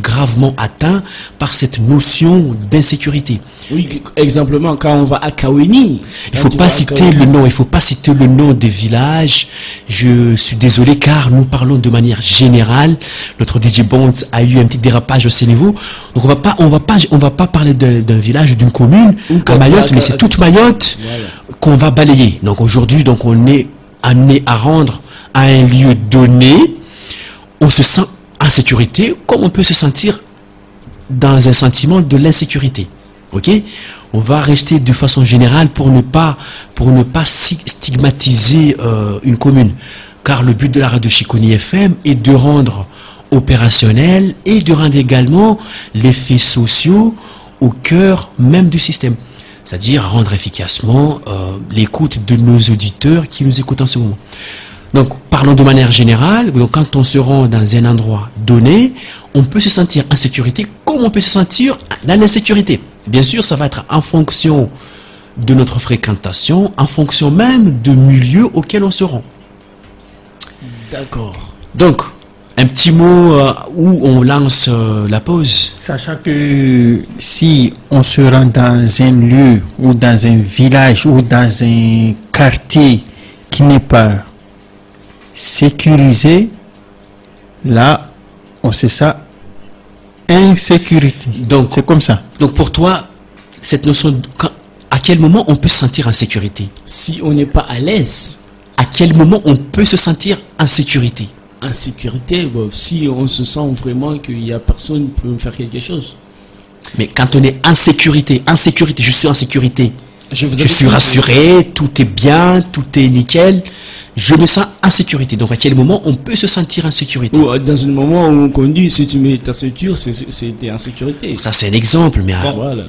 gravement atteint par cette notion d'insécurité. Oui, exemplement, quand on va à Kaweni. Il faut pas citer le nom des villages. Je suis désolé car nous parlons de manière générale. Notre DJ Bonds a eu un petit dérapage à ce niveau. Donc on va pas parler d'un village, d'une commune à Mayotte, mais c'est toute Mayotte qu'on va balayer. Donc aujourd'hui, on est amené à rendre à un lieu donné. On se sent en sécurité comme on peut se sentir dans un sentiment de l'insécurité. Ok? On va rester de façon générale pour ne pas stigmatiser une commune. Car le but de la radio Chiconi FM est de rendre opérationnel et de rendre également les faits sociaux au cœur même du système. C'est-à-dire rendre efficacement l'écoute de nos auditeurs qui nous écoutent en ce moment. Donc, parlons de manière générale. Donc, quand on se rend dans un endroit donné, on peut se sentir en sécurité comme on peut se sentir dans l'insécurité. Bien sûr, ça va être en fonction de notre fréquentation, en fonction même du milieu auquel on se rend. D'accord. Donc, un petit mot où on lance la pause. Sachant que si on se rend dans un lieu ou dans un village ou dans un quartier qui n'est pas sécurisé, là, on sait ça, insécurité. Donc, c'est comme ça. Donc pour toi, cette notion, à quel moment on peut se sentir en sécurité? Si on n'est pas à l'aise, À quel moment on peut se sentir en sécurité? en sécurité, bon, si on se sent vraiment qu'il n'y a personne qui peut me faire quelque chose. Mais quand on est en sécurité, je suis en sécurité. Je Je suis rassuré, tout est bien, tout est nickel. Je me sens en sécurité. Donc à quel moment on peut se sentir en sécurité? Ou dans un moment où on conduit, si tu mets ta ceinture, c'est en sécurité. Ça c'est un exemple, mais Bon. Voilà.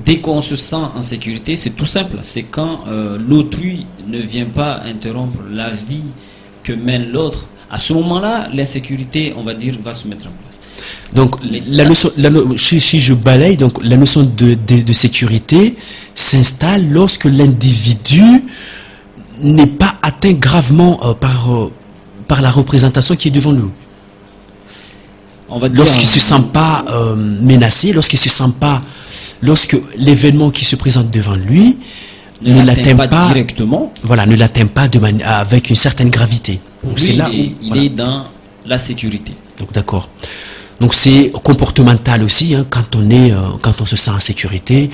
Dès qu'on se sent en sécurité, c'est tout simple. C'est quand l'autrui ne vient pas interrompre la vie que mène l'autre. À ce moment-là, l'insécurité, on va dire, va se mettre en place. donc si je balaye, donc la notion de sécurité s'installe lorsque l'individu n'est pas atteint gravement par la représentation qui est devant nous. On va dire, Lorsqu'il se sent pas menacé, lorsque l'événement qui se présente devant lui ne l'atteint pas directement. Voilà, ne l'atteint pas avec une certaine gravité. Donc, Lui, c'est là il voilà. est dans la sécurité. Donc d'accord. Donc c'est comportemental aussi, hein, quand on se sent en sécurité,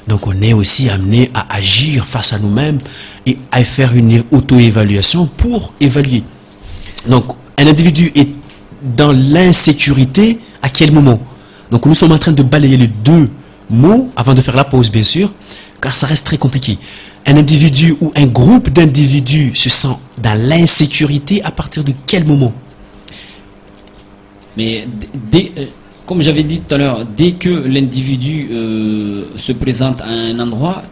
donc on est aussi amené à agir face à nous-mêmes et à faire une auto-évaluation pour évaluer. Donc un individu est dans l'insécurité à quel moment? Donc nous sommes en train de balayer les deux mots avant de faire la pause, bien sûr, car ça reste très compliqué. Un individu ou un groupe d'individus se sent dans l'insécurité à partir de quel moment? Mais comme j'avais dit tout à l'heure, dès que l'individu se présente à un endroit,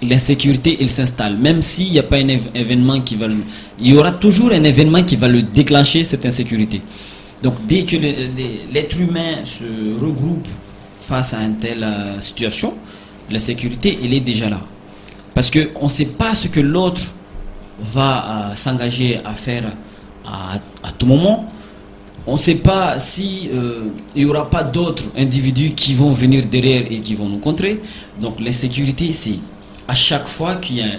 l'insécurité elle s'installe. Même s'il n'y a pas un événement qui va il y aura toujours un événement qui va le déclencher, cette insécurité. Donc dès que l'être humain se regroupe face à une telle situation, l'insécurité elle est déjà là. Parce qu'on ne sait pas ce que l'autre va s'engager à faire à tout moment. On ne sait pas si il n'y aura pas d'autres individus qui vont venir derrière et qui vont nous contrer. Donc l'insécurité, c'est à chaque fois qu'il y a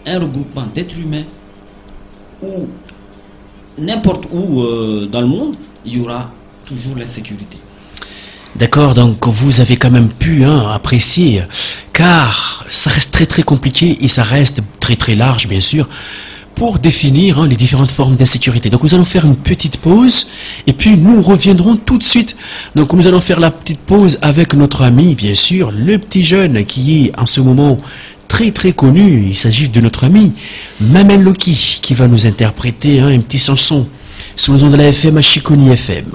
un regroupement d'êtres humains ou n'importe où dans le monde, il y aura toujours l'insécurité. D'accord, donc vous avez quand même pu apprécier, car ça reste très très compliqué et ça reste très très large bien sûr, pour définir les différentes formes d'insécurité. Donc nous allons faire une petite pause et puis nous reviendrons tout de suite. Donc nous allons faire la petite pause avec notre ami, bien sûr, le petit jeune qui est en ce moment très très connu. Il s'agit de notre ami Mamel Loki qui va nous interpréter une petite chanson sous le nom de la FM à Chiconi FM.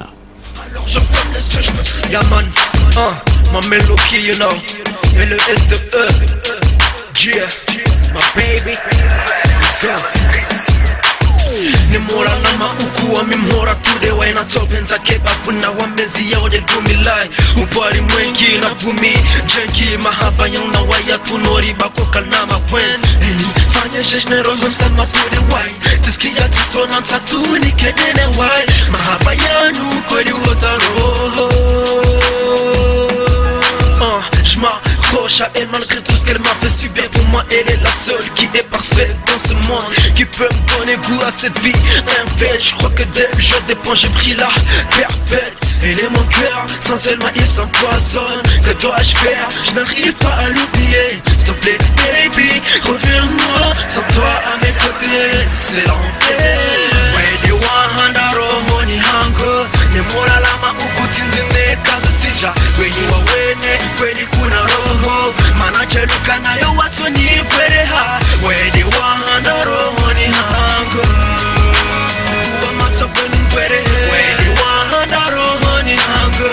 Alors je ferme les yeux, je me Yaman, Mamel Loki, you know, et le S de E, yeah, my baby. Nimora nama ukuwa mimora tude wa inatopenza keba funa wamezi ya wade gumilai upari mwengi na vumi jengi mahaba ya unawaya tunori bako kalnama wens Eni fanya sheshne rongo msama tude wai Tiskia tisona nsatuni kedene wai Mahaba ya nukweli wotaro Et malgré tout ce qu'elle m'a fait subir, pour moi elle est la seule qui est parfaite dans ce monde, qui peut me donner goût à cette vie infecte. Je crois que d'elle je dépends, j'ai pris la perpète. Elle est mon cœur, sans elle ma île s'empoisonne. Que dois-je faire? Je n'arrive pas à l'oublier. S'il te plaît baby, reviens-moi. Sans toi à mes côtés, c'est l'enfer. When you want honey hango Nemora lama ukutinzine kaza sija When you are wene, when kuna roho Mana cheluka na yo watu ni pereha When you want honey hango Uwa mata bweni mpere When you want honey hango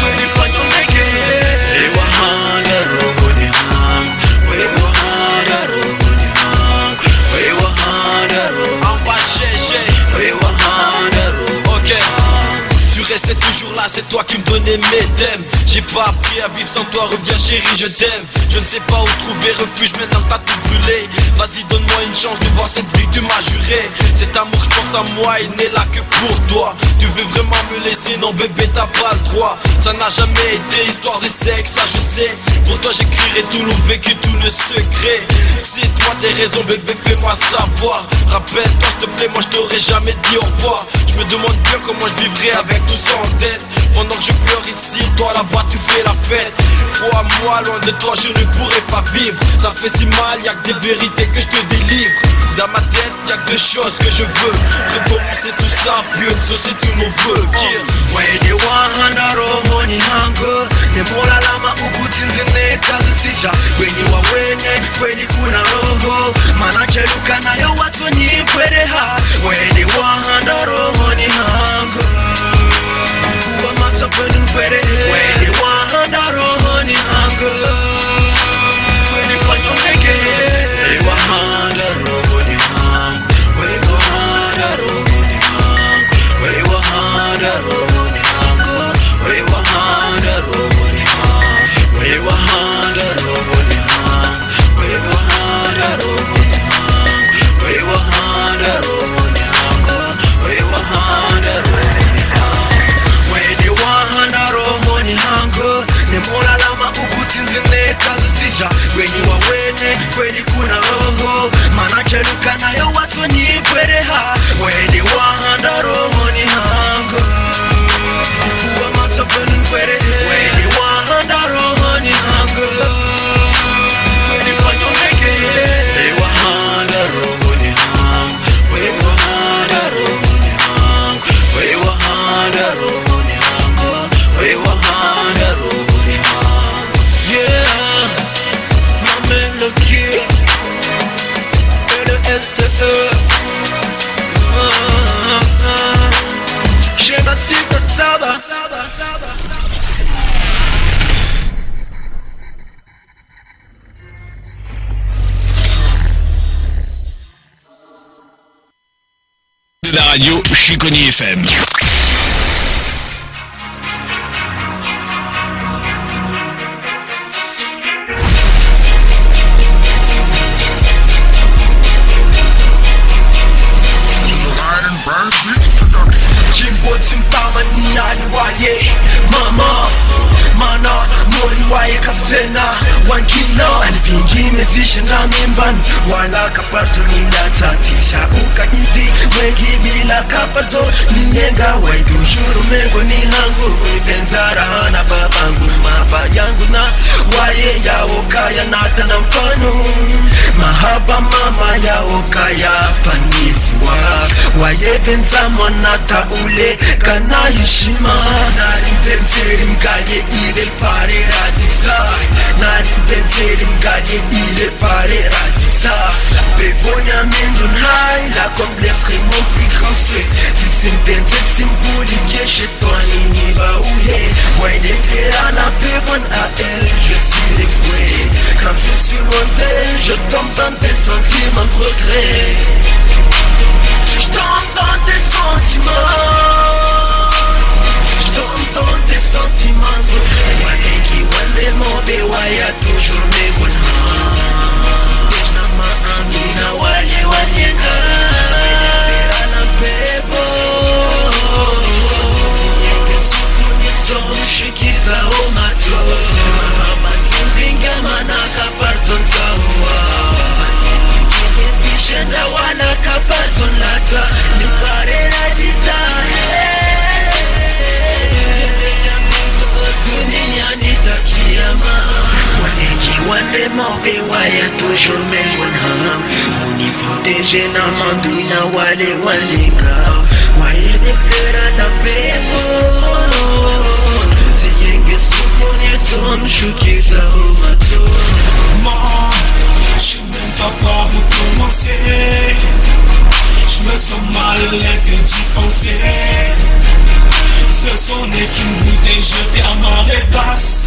When you find your make it You want honey hango When you want honey hango When you want honey Ok, tu restais toujours là, c'est toi qui me donnais aimé t'aime. J'ai pas appris à vivre sans toi, reviens chérie, je t'aime. Je ne sais pas où trouver refuge, maintenant t'as tout brûlé. Vas-y donne-moi une chance de voir cette vie que tu m'as juré. Cet amour que je porte en moi, il n'est là que pour toi. Tu veux vraiment me laisser, non bébé t'as pas le droit. Ça n'a jamais été histoire de sexe, ça je sais. Pour toi j'écrirai tout nos vécus, tous nos secrets. C'est toi tes raisons bébé, fais-moi savoir. Rappelle-toi s'il te plaît, moi je t'aurais jamais dit au revoir. Je me demande bien comment je vivrai avec tout ça en tête. Pendant que je pleure ici, toi là-bas tu fais la fête. Crois-moi, loin de toi je ne pourrais pas vivre. Ça fait si mal, y'a que des vérités que je te délivre. Dans ma tête y'a que deux choses que je veux. Recommencer tout ça, puis exaucer tous nos vœux. Wenye wahanda rohoni hangu Nemula lama ukutinzi nekazisisha Wenye wawene kweni kuna roho Manacheluka nayo watu nyikwereha Wenye wahanda rohoni hangu Uwa matapenu nkwere Wenye wahanda rohoni hangu Wenye fanyo nege Wenye wahanda rohoni hangu Wenye wahanda rohoni hangu Wenye wahanda rohoni Wenye wawene kweli kuna roho Manacheluka nayo watu nyikwereha Wenye wahanda rohoni hangu Uwa matapenu nkwere Wenye wahanda rohoni hangu Wenye fanyo nege Wenye wahanda rohoni hangu Wenye wahanda rohoni hangu Wenye wahanda rohoni hangu Wenye wahanda rohoni hangu Yeah Look here, LSTE. J'ai ma cita saba. De la radio Chiconi FM. Jimbo Timpama ni aliwaye Mama, mana, mori waye kaptena Wankino, alipingi mezisha na mimban Wala kaparto nila tatisha Ukaiti, wengi bila kaparto Niyenga waidu shuru mengo ni hangu Benzara na babangu Maba yangu na waye yao kaya nata na mfano Mahaba mama yao kaya fanisiwa Waye benza mwanata ule kana heshima Narimpenseri mkaye ile pare radisa Narimpenseri mkaye ile pare radisa Bevoya mindun hai la complexerait mon plus grand souhait Si c'est une symbolique chez toi nini baouye Ouais des frères à la bébonne à elle je suis dévoué Quand je suis loin d'elle je tombe dans des sentiments de regret Je tombe dans des sentiments Je tombe dans des sentiments de regret Ouais qui wale mobe waya toujours mes bonnes Dejna ma amina wale wanyenga Ana bebo Tinyeke sukuni tsom shikiza omato Matinga manaka parton tawa Shenda wala kapaton lata Niparera dizahe Dunia nitakiyama Waneki wande mobe waya toujours mes wanham Moni protege na mandui na wale walenga Waye de fleurs à la bebo Tiyenge sukuni tom shukiza omato Je sais même pas par où commencer. Je me sens mal rien que d'y penser. Ce sont des qu'une bouteille jetée à marée basse.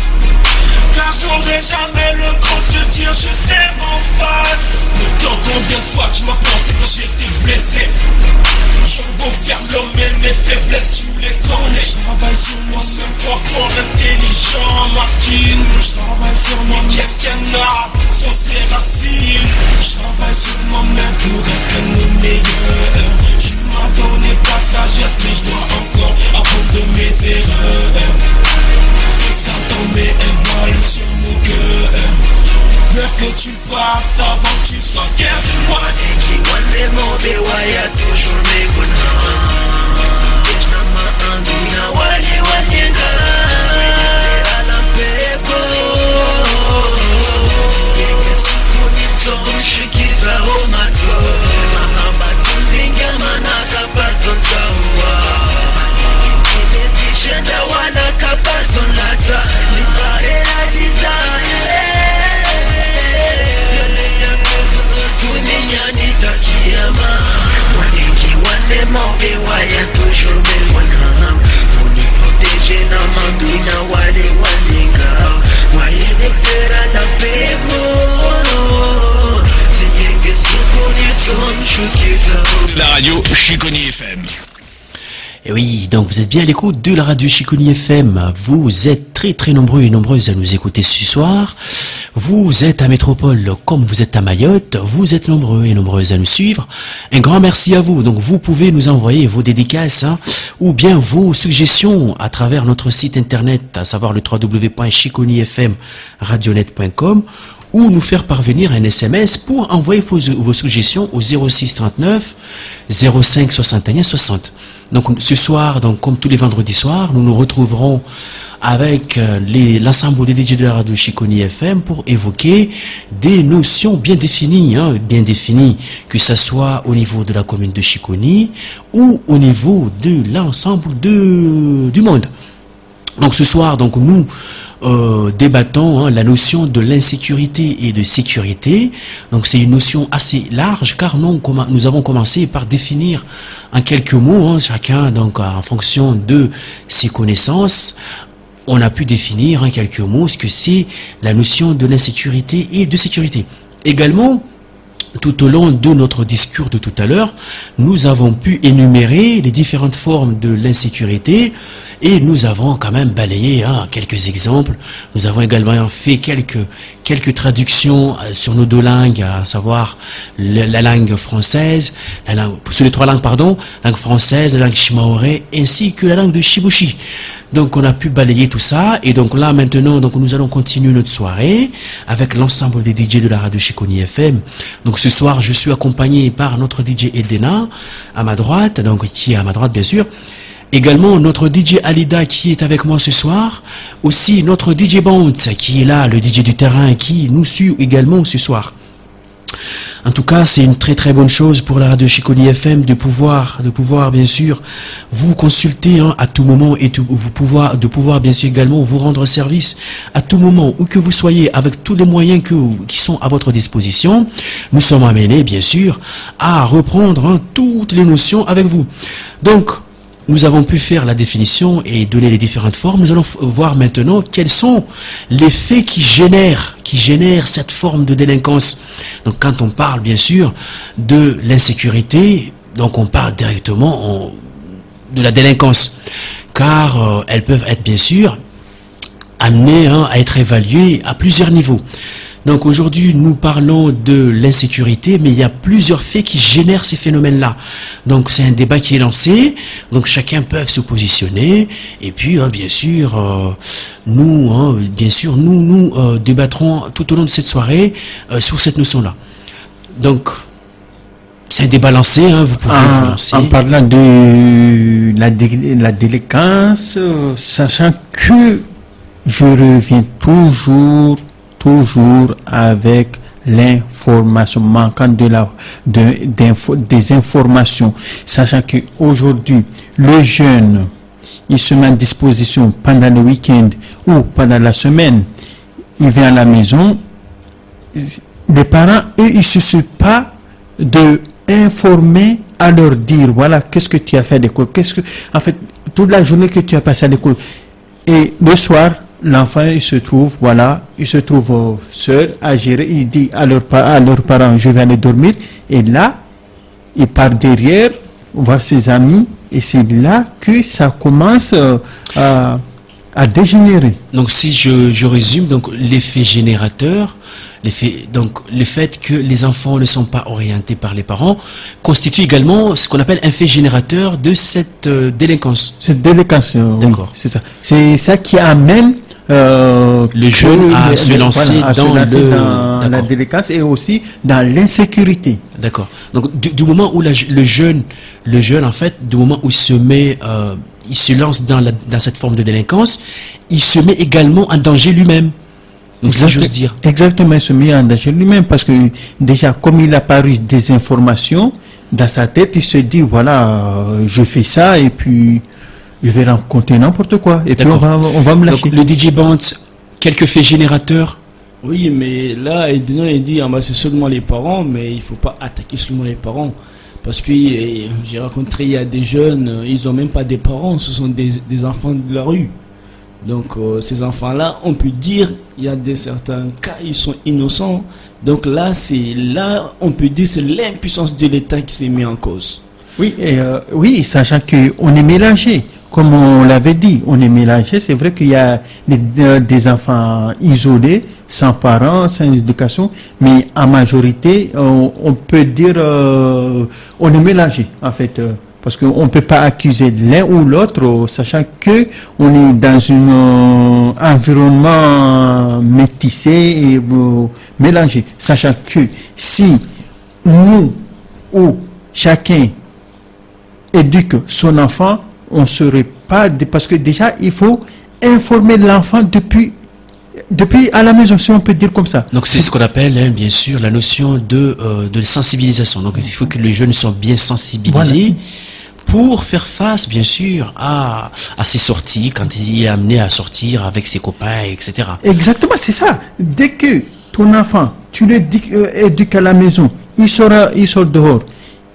Car je n'aurai jamais le temps de te dire je t'aime en face. Le temps combien de fois tu m'as pensé que j'étais blessé. J'aurais beau faire l'homme et mes faiblesses tu les connais. Je travaille sur moi seul profond, rien tu partes avant que tu sois fier de moi. La radio Chiconi FM. Et oui, donc vous êtes bien à l'écoute de la radio Chiconi FM. Vous êtes très très nombreux et nombreuses à nous écouter ce soir. Vous êtes à Métropole comme vous êtes à Mayotte. Vous êtes nombreux et nombreuses à nous suivre. Un grand merci à vous. Donc vous pouvez nous envoyer vos dédicaces ou bien vos suggestions à travers notre site internet, à savoir le www.chiconifmradionet.com, ou nous faire parvenir un SMS pour envoyer vos suggestions au 06 39 05 61 60. Donc ce soir, donc comme tous les vendredis soirs, nous nous retrouverons avec l'ensemble des DJ de la radio Chiconi FM pour évoquer des notions bien définies, que ce soit au niveau de la commune de Chiconi ou au niveau de l'ensemble du monde. Donc ce soir, donc nous débattons la notion de l'insécurité et de sécurité. Donc c'est une notion assez large car nous avons commencé par définir en quelques mots, chacun donc en fonction de ses connaissances, on a pu définir en quelques mots ce que c'est la notion de l'insécurité et de sécurité. Également, tout au long de notre discours de tout à l'heure, nous avons pu énumérer les différentes formes de l'insécurité et nous avons quand même balayé quelques exemples. Nous avons également fait quelques traductions sur nos deux langues, à savoir la langue française, sur les trois langues, langue française, la langue shimaoré, ainsi que la langue de Shibushi. Donc on a pu balayer tout ça et donc là maintenant donc nous allons continuer notre soirée avec l'ensemble des DJ de la radio Chiconi FM. Donc ce soir je suis accompagné par notre DJ Edena à ma droite, donc qui est à ma droite bien sûr. Également notre DJ Alida qui est avec moi ce soir. Aussi notre DJ Bounce qui est là, le DJ du terrain qui nous suit également ce soir. En tout cas, c'est une très très bonne chose pour la radio Chiconi FM de pouvoir bien sûr vous consulter à tout moment et de pouvoir bien sûr également vous rendre service à tout moment où que vous soyez avec tous les moyens qui sont à votre disposition. Nous sommes amenés bien sûr à reprendre toutes les notions avec vous. Donc nous avons pu faire la définition et donner les différentes formes. Nous allons voir maintenant quels sont les faits qui génèrent cette forme de délinquance. Donc quand on parle bien sûr de l'insécurité, donc on parle directement de la délinquance. Car elles peuvent être bien sûr amenées à être évaluées à plusieurs niveaux. Donc aujourd'hui, nous parlons de l'insécurité, mais il y a plusieurs faits qui génèrent ces phénomènes-là. Donc c'est un débat qui est lancé, donc chacun peut se positionner, et puis bien sûr, nous débattrons tout au long de cette soirée sur cette notion-là. Donc c'est un débat lancé, vous pouvez vous lancer. En parlant de la délinquance, sachant que je reviens toujours avec l'information, manquant des informations, sachant qu'aujourd'hui, le jeune, il se met en disposition pendant le week-end ou pendant la semaine, il vient à la maison, les parents, eux, ils ne se soucient pas de informer, à leur dire, voilà, qu'est-ce que tu as fait à l'école, en fait, toute la journée que tu as passé à l'école, et le soir, l'enfant, il se trouve seul à gérer. Il dit à leurs parents, je vais aller dormir. Et là, il part derrière, voir ses amis. Et c'est là que ça commence à dégénérer. Donc si je résume, donc l'effet générateur, donc le fait que les enfants ne sont pas orientés par les parents constitue également ce qu'on appelle un fait générateur de cette délinquance. Cette délinquance, d'accord. Oui, c'est ça. C'est ça qui amène le jeune à se lancer dans la délinquance et aussi dans l'insécurité. D'accord. Donc du moment où le jeune en fait, du moment où il se lance dans cette forme de délinquance, il se met également en danger lui-même. Donc ça, j'ose dire. Exactement, il se met en danger lui-même parce que déjà, comme il a paru des informations dans sa tête, il se dit voilà, je fais ça et puis je vais rencontrer n'importe quoi et puis on va me lâcher. Donc le DJ Band, quelques faits générateurs. Oui, mais là, il dit c'est seulement les parents, mais il faut pas attaquer seulement les parents. Parce que j'ai rencontré, il y a des jeunes, ils ont même pas des parents, ce sont des enfants de la rue. Donc ces enfants-là, on peut dire, il y a certains cas, ils sont innocents. Donc là, on peut dire, c'est l'impuissance de l'État qui s'est mis en cause. Oui, oui, sachant qu'on est mélangé. Comme on l'avait dit, on est mélangé. C'est vrai qu'il y a des enfants isolés, sans parents, sans éducation, mais en majorité, on peut dire, on est mélangé, en fait. Parce qu'on ne peut pas accuser l'un ou l'autre, sachant que on est dans un environnement métissé et mélangé. Sachant que si nous ou chacun éduque son enfant, on ne serait pas... Parce que déjà, il faut informer l'enfant depuis à la maison, si on peut dire comme ça. Donc c'est ce qu'on appelle, bien sûr, la notion de sensibilisation. Donc il faut que les jeunes soient bien sensibilisés. Voilà. Pour faire face, bien sûr, à ses sorties, quand il est amené à sortir avec ses copains, etc. Exactement, c'est ça. Dès que ton enfant, tu l'éduques à la maison, il sort dehors,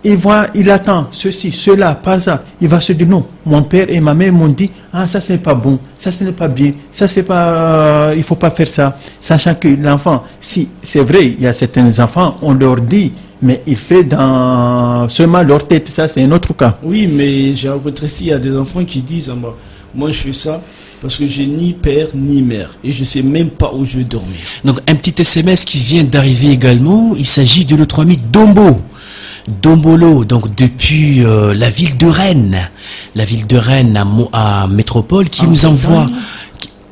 il attend ceci, cela, pas ça. Il va se dire non, mon père et ma mère m'ont dit, ça c'est pas bon, ça ce n'est pas bien, ça c'est pas, il faut pas faire ça. Sachant que l'enfant, si c'est vrai, il y a certains enfants, on leur dit, mais il fait dans seulement leur tête, ça c'est un autre cas. Oui, mais j'ai rencontré ici, il y a des enfants qui disent, moi je fais ça parce que j'ai ni père ni mère et je sais même pas où je vais dormir. Donc un petit SMS qui vient d'arriver également, il s'agit de notre ami Dombolo, donc depuis la ville de Rennes à Métropole, qui nous envoie...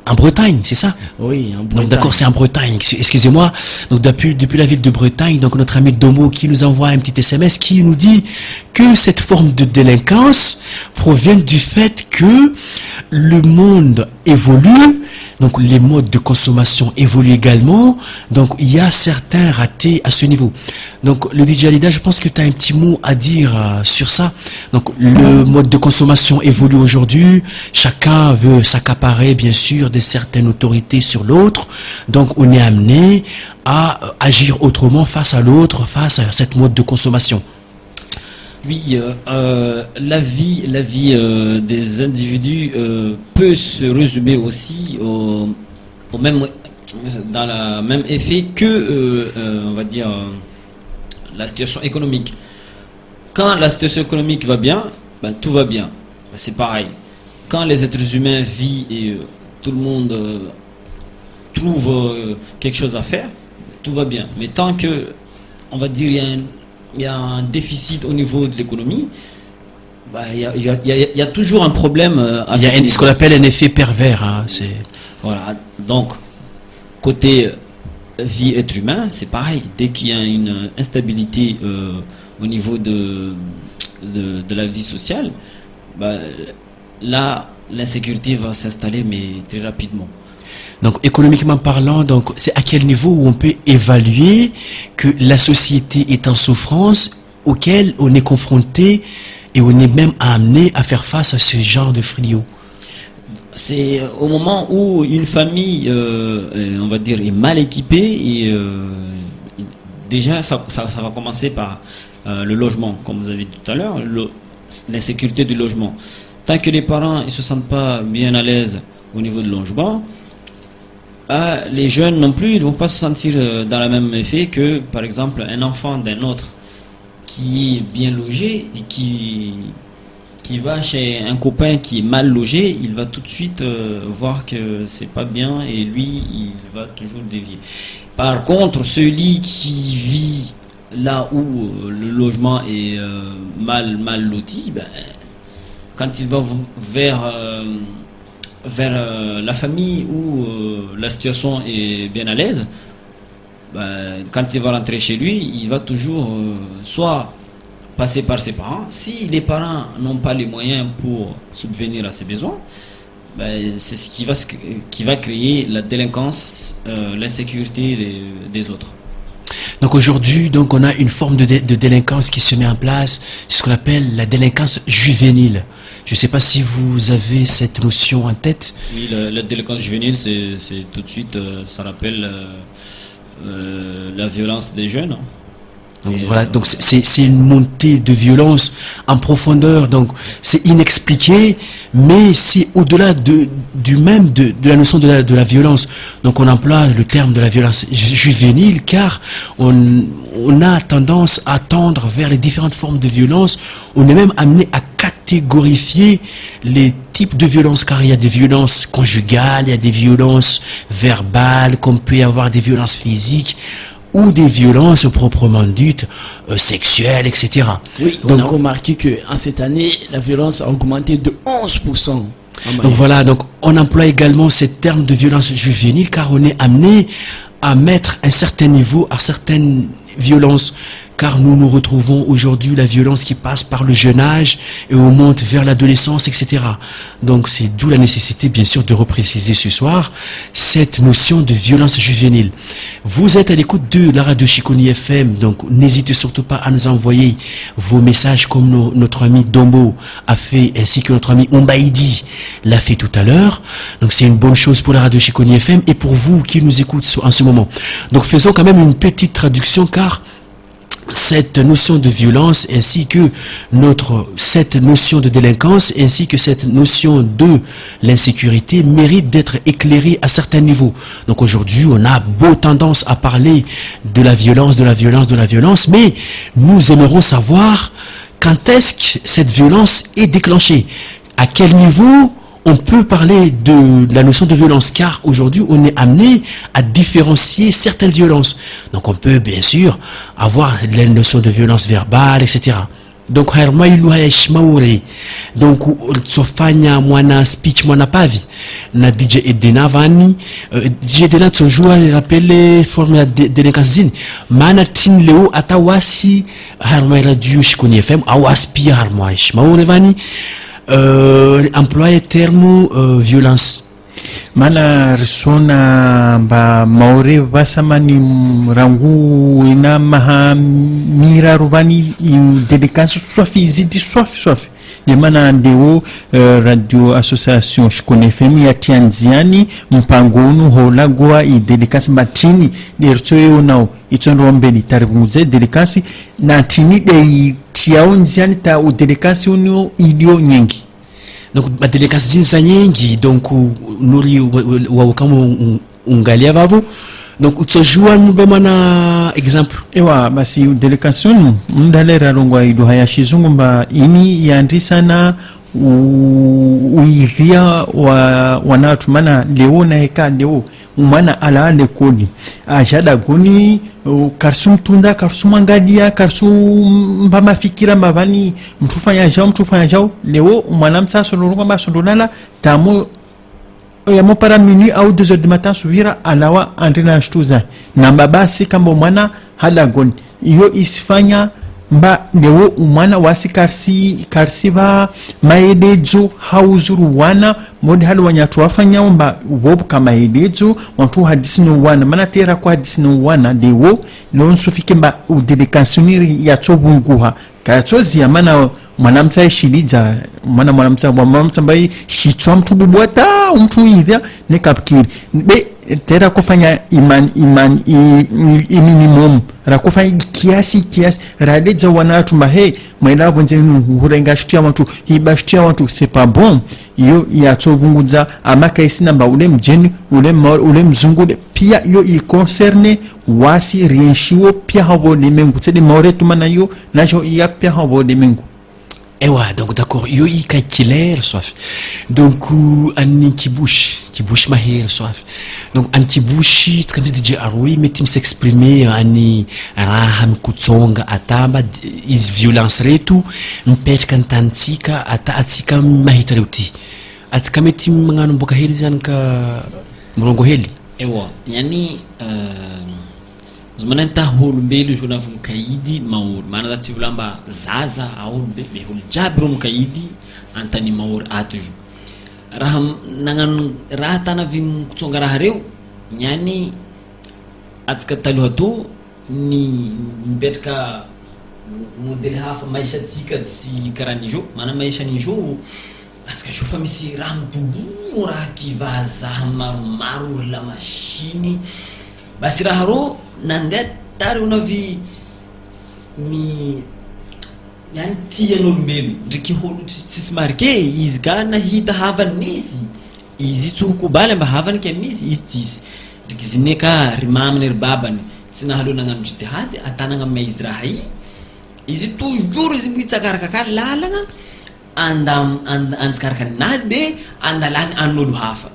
En Bretagne, c'est ça? Oui, en Bretagne. Donc d'accord, c'est en Bretagne, excusez-moi. Donc depuis la ville de Bretagne, donc notre ami Domo qui nous envoie un petit SMS qui nous dit que cette forme de délinquance provient du fait que le monde évolue, donc les modes de consommation évoluent également, donc il y a certains ratés à ce niveau. Donc le DJ Alida, je pense que tu as un petit mot à dire sur ça. Donc le mode de consommation évolue aujourd'hui, chacun veut s'accaparer bien sûr de certaines autorités sur l'autre, donc on est amené à agir autrement face à l'autre, face à cette mode de consommation. Oui, la vie des individus peut se résumer aussi dans la même effet que, on va dire, la situation économique. Quand la situation économique va bien, tout va bien. C'est pareil. Quand les êtres humains vivent et tout le monde trouve quelque chose à faire, tout va bien. Mais tant que, on va dire, il y a un déficit au niveau de l'économie, il y a toujours un problème à ce niveau. Il y a ce qu'on appelle un effet pervers. Voilà. Donc, côté vie être humain, c'est pareil. Dès qu'il y a une instabilité au niveau de la vie sociale, là, l'insécurité va s'installer, mais très rapidement. Donc économiquement parlant, donc c'est à quel niveau où on peut évaluer que la société est en souffrance, auquel on est confronté et on est même amené à faire face à ce genre de fléau? C'est au moment où une famille, on va dire, est mal équipée et déjà ça va commencer par le logement, comme vous avez dit tout à l'heure, l'insécurité du logement. Tant que les parents ne se sentent pas bien à l'aise au niveau du logement, les jeunes non plus, ils ne vont pas se sentir dans le même effet que, par exemple, un enfant d'un autre qui est bien logé et qui va chez un copain qui est mal logé, il va tout de suite voir que c'est pas bien et lui, il va toujours dévier. Par contre, celui qui vit là où le logement est mal loti, quand il va vers vers la famille où la situation est bien à l'aise, quand il va rentrer chez lui, il va toujours soit passer par ses parents. Si les parents n'ont pas les moyens pour subvenir à ses besoins, c'est ce qui va créer la délinquance, l'insécurité des autres. Donc aujourd'hui, donc on a une forme de délinquance qui se met en place, c'est ce qu'on appelle la délinquance juvénile. Je ne sais pas si vous avez cette notion en tête. Oui, la délinquance juvénile, c'est tout de suite, ça rappelle la violence des jeunes. Donc voilà, donc c'est une montée de violence en profondeur, donc c'est inexpliqué, mais c'est au-delà de la notion de la violence. Donc on emploie le terme de la violence juvénile car on a tendance à tendre vers les différentes formes de violence. On est même amené à catégorifier les types de violences, car il y a des violences conjugales, il y a des violences verbales, qu'on peut y avoir des violences physiques, ou des violences proprement dites sexuelles, etc. Oui, on a remarqué qu'en cette année, la violence a augmenté de 11%. Donc voilà, donc on emploie également ce terme de violence juvénile car on est amené à mettre un certain niveau à certaines violences, car nous nous retrouvons aujourd'hui la violence qui passe par le jeune âge et on monte vers l'adolescence, etc. Donc c'est d'où la nécessité bien sûr de repréciser ce soir cette notion de violence juvénile. Vous êtes à l'écoute de la radio Shikoni FM, donc n'hésitez surtout pas à nous envoyer vos messages comme notre ami Dombo a fait, ainsi que notre ami Umbaidi l'a fait tout à l'heure. Donc c'est une bonne chose pour la radio Shikoni FM et pour vous qui nous écoutez en ce moment. Donc faisons quand même une petite traduction car cette notion de violence ainsi que cette notion de délinquance ainsi que cette notion de l'insécurité mérite d'être éclairée à certains niveaux. Donc aujourd'hui on a beau tendance à parler de la violence, mais nous aimerons savoir quand est-ce que cette violence est déclenchée, à quel niveau on peut parler de la notion de violence, car aujourd'hui on est amené à différencier certaines violences. Donc on peut bien sûr avoir la notion de violence verbale, etc. Donc donc tsofanya mwana speech mwana pavi na DJ Edena vani DJ Edena tsojua rappele forme ya délinquance mana tin leo atawasi harma radio Shikoni FM awasi pia harma ishmaure vani employer terme violence mana risona ba maore vasamani rangu ina maha mira rubani délinquance swafi zidi swafi de mana ndeo radio association Shikoni FM ya tianziani mpangonu holagwa délinquance matini dertsoyo nao itsonrombe litaribunguze délinquance na tini de tiao nziani ta délinquance unio idio nyingi. Donc la délinquance zinza nyingi donc nuri wa kama ungalia vavo donc utsojua mbema na exemple ewa basi délinquance mndalera longwa ido hayashizungu mba ini yandisana uiria wanatu mana leo na heka leo umana ala lekoni ajada goni karsum tunda karsum angadia karsum mbama fikira mabani mtufanya jao leo umana msa solonga masondonala tamo yamo para minuit au 2 heures du matin subira alawa andrina shtuza na babasi kama mwana hada goni iyo isifanya mba leo umwana wasi karsiva maedezo hauzuru wana modi hali wanyatu wafanya mba wobu kama maedezo wantu hadisi no wana mana tera kwa hadisi no wana leo nsufike mba udedekansoniri ya tsobunguha katsozi ya mana mwanamtsa shiliza mwanamtsa mbai shitswa mtu bubwata mtu hivya nekapkiri be tera kufanya minimum rakufanya kiasi radeza wanatu mahe mwenda bonzenu hurenga shtia watu hibashtia watu c'est pas bon yo ya tsobunguza amaka isina mba ule mjeni ule mzungu pia yo i concerne wasi rienshiwo pia habo limengu tsede mauretu mana yo najo ya pia habo limengu. Ewa, donc d'accord, yo i kakilere soif. Donc ani kibush mahir soif. Donc an kibushi comme DJ Arui metim s'exprimer ani raham kutsonga atamba is violence retu mpet kantantika ata atika mahitaruti. atsika mety magnano mboka hely zany ka morongo hely ewa yani zomana ta olombelo izy lafa mikahidy maoro mana tsy volamba zaza aolombe be olo jiaby ro mikahidy antany maoro ato izy raha nagnano raha tana vi kutsonga raha reo yani atsika taloha to ny mipetraka modely hafa maisatsika tsy karaha nizo mana maisa nizo atsika iso fa misy raha midobo raha kivazaha maromaro la machine basi raha ro nandeha tary onavy yani tian'olombelo ndriky holo tsisy marke izy ka nahita havany nisy izy tsokobaly mba havany ke misy izy tsisy ndriky zine ka ry mamany ry babany tsy nahalo nagnano jitihady atanagna may izy raha izy toujours izy mitsakarakaka ka lalagna antsikaraka nazy be andalany an'olo hafa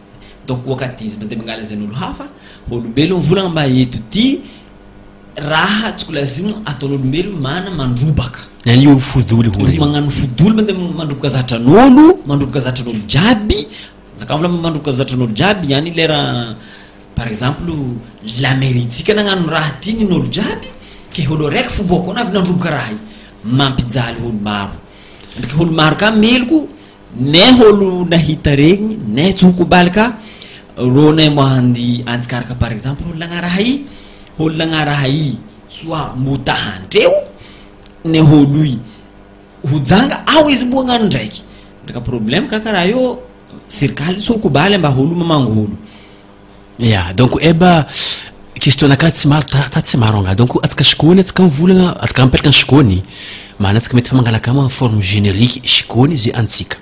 donc wakati izy mandeha mangala zan'olo hafa olombelo volagna mba eto ty raha tsy kolazimo ataon'olombelo mana mandrobaka yani io fodoly holy magnano fodoly mandeha mandroboka zatran'olo mandroboka zatran'olo jiaby zakavla mandroboka zatran'olo jiaby yani lera par exemple l'Amérique nagnano raha ty n'olo jiaby ke holo raiky foboko na avy nandroboka raha mampijaly holo maro ndriky holo maro ka meloko ne holo nahita regny ne tsokobaly ka rona mo handi antsikaraka par exemple holo lagnaraha soit mutahandreo ne holo hujanga au izy mbo ngano ndraiky ndrika problème kakara yo serikali sokobaly mba holo mamango holo ya donc eba question nakati tsy maro anga donc atsika shikony atsika mivolagna atsika mipetraka shikony mana atsika mety famangala kama forme générique shikony zay antsika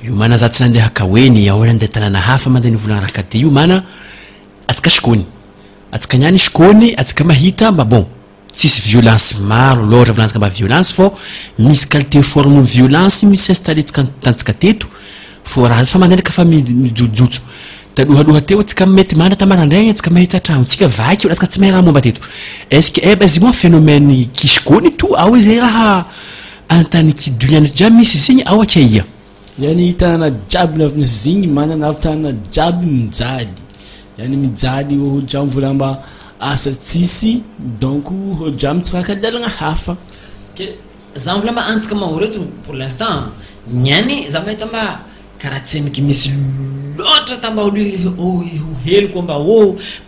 io mana za tsy nandeha kaweni ahoana andeha tanana hafa mandeha nivolagna raha kate io mana atsika shikony atsika nyany shikony atsika mahita mba bon tsisy violence maro loatra volantsika mba violence fo misy qualité forme violence misy installé tantsika teto fo raha fa mandeha ka fa mijojotso taloha teo atsika mety mana tamarandregny atsika mahita trano tsika vaky atsika tsy mahay raha momba teto est-ce que izy mo phénomène kishikony to ao izy raha antany kiduniana jiaby misy zigny ao akaia yani tanana jiaby navy misy zigny manana avy tanana jiaby mijaly yani mijaly olo jiaby volamba asa tsisy donc olo jiaby tsiraka dalagna hafa ke zany volamba antsika mahoreto pour l'instant nyany za mahita mba karaha tseniky misy loatra tamba olo hely ko mba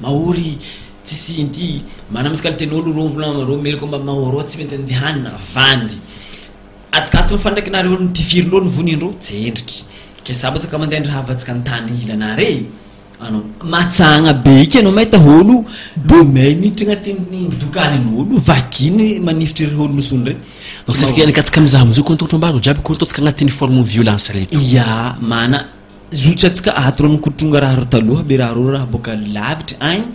mahory tsisy inty mana misy kalitén'olo ro volamba ro mely ko mba mahoro tsy mety andehanina vandy atsika ato mifandraiky nare olo nitifirin'olo vonindro tsendriky ke sabatsika mandeha ndra havatsika antany ilanare ano matsagna be iky anao mahita olo lomay miditra agnatin'ny dokanin'olo vakiny manifitry ry olo misondre donc ça fait que katsika mizaha mizo kontotrombarono jiaby kontotsika agnatin'ny forme violence reto ya mana zotra atsika ato ro mikotronga raha ro taloha be raha ro raha boka lavitry agny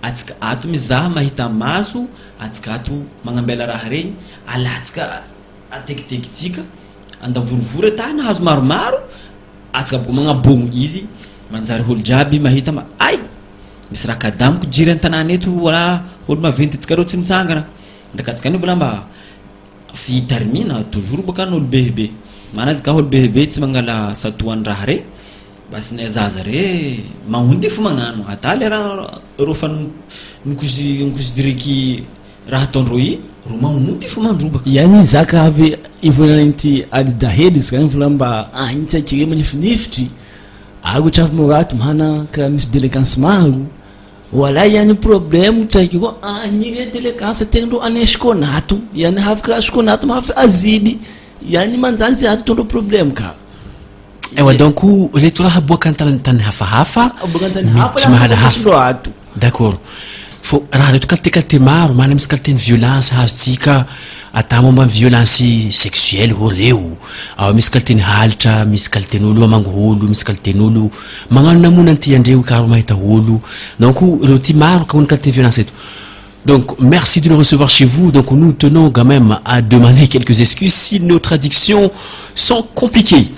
atsika ato mizaha mahita maso atsika ato magnambela raha regny alatsika atekitekytsika andavorovory ata nahazo maromaro atsika boka magnabogno izy manjary holo jiaby mahita ma ay misy raha kadamiko jiry an-tanàna eto wala olo maventy atsika reo tsy mitsangana ndraiky atsika any volamba fitarimina toujours boka n'olo behebe mana azy ka olo behebe tsy mangala satoany raha re basi ne zaza re mahondy fo magnano ata le raha ro fa nikosidireky raha ataondro ro mahondy fo mandrobaka yani zaka avy ivolananty alidahely izy kany volamba agny akire manifinifitry agotra avy morato mana karaha misy déléquence maro wala yani problème tsaiky ko agny déléquence tegndro any shikonato yani havaka shikonato mahafy azidy yani manjany zay ato tondro problème ka ewa donc reto raha boaka antany hafahafa tsy mahana hafa d'accord fo raha reto qualité maro mana misy qualité violence hazotsika ata momba violence sexuelle ho reo ao misy qualité halitra misy qualité n'olo mamango olo misy qualité n'olo magnano namona anty andreo karo mahita olo donc reo ty maro ka hony qualité violence eto Donc, merci de nous recevoir chez vous. Donc, nous tenons quand même à demander quelques excuses si nos traductions sont compliquées.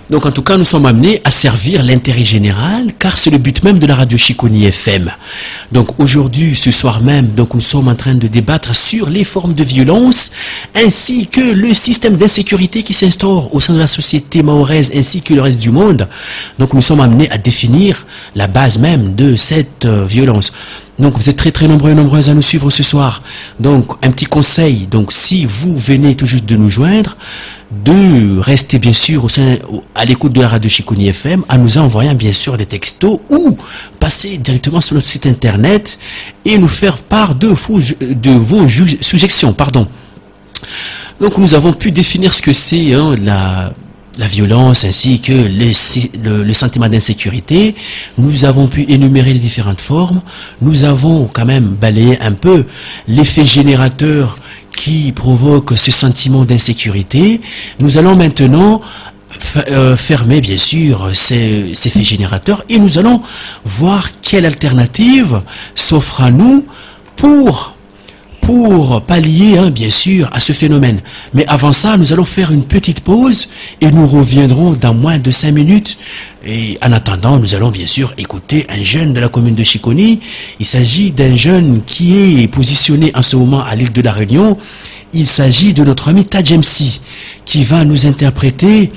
Donc, en tout cas, nous sommes amenés à servir l'intérêt général, car c'est le but même de la radio Chiconi FM. Donc, aujourd'hui, ce soir même, donc, nous sommes en train de débattre sur les formes de violence, ainsi que le système d'insécurité qui s'instaure au sein de la société mahoraise, ainsi que le reste du monde. Donc, nous sommes amenés à définir la base même de cette violence. Donc, vous êtes très très nombreux et nombreuses à nous suivre ce soir. Donc, un petit conseil. Donc, si vous venez tout juste de nous joindre, de rester bien sûr à l'écoute de la radio Chiconi FM, en nous envoyant bien sûr des textos ou passer directement sur notre site internet et nous faire part de vos suggestions. Donc, nous avons pu définir ce que c'est la violence ainsi que le sentiment d'insécurité. Nous avons pu énumérer les différentes formes. Nous avons quand même balayé un peu l'effet générateur qui provoque ce sentiment d'insécurité. Nous allons maintenant fermer bien sûr ces faits générateurs et nous allons voir quelle alternative s'offre à nous pour pallier bien sûr à ce phénomène. Mais avant ça, nous allons faire une petite pause et nous reviendrons dans moins de 5 minutes. Et en attendant, nous allons bien sûr écouter un jeune de la commune de Chiconi. Il s'agit d'un jeune qui est positionné en ce moment à l'île de la Réunion. Il s'agit de notre ami Tadjemsi qui va nous interpréter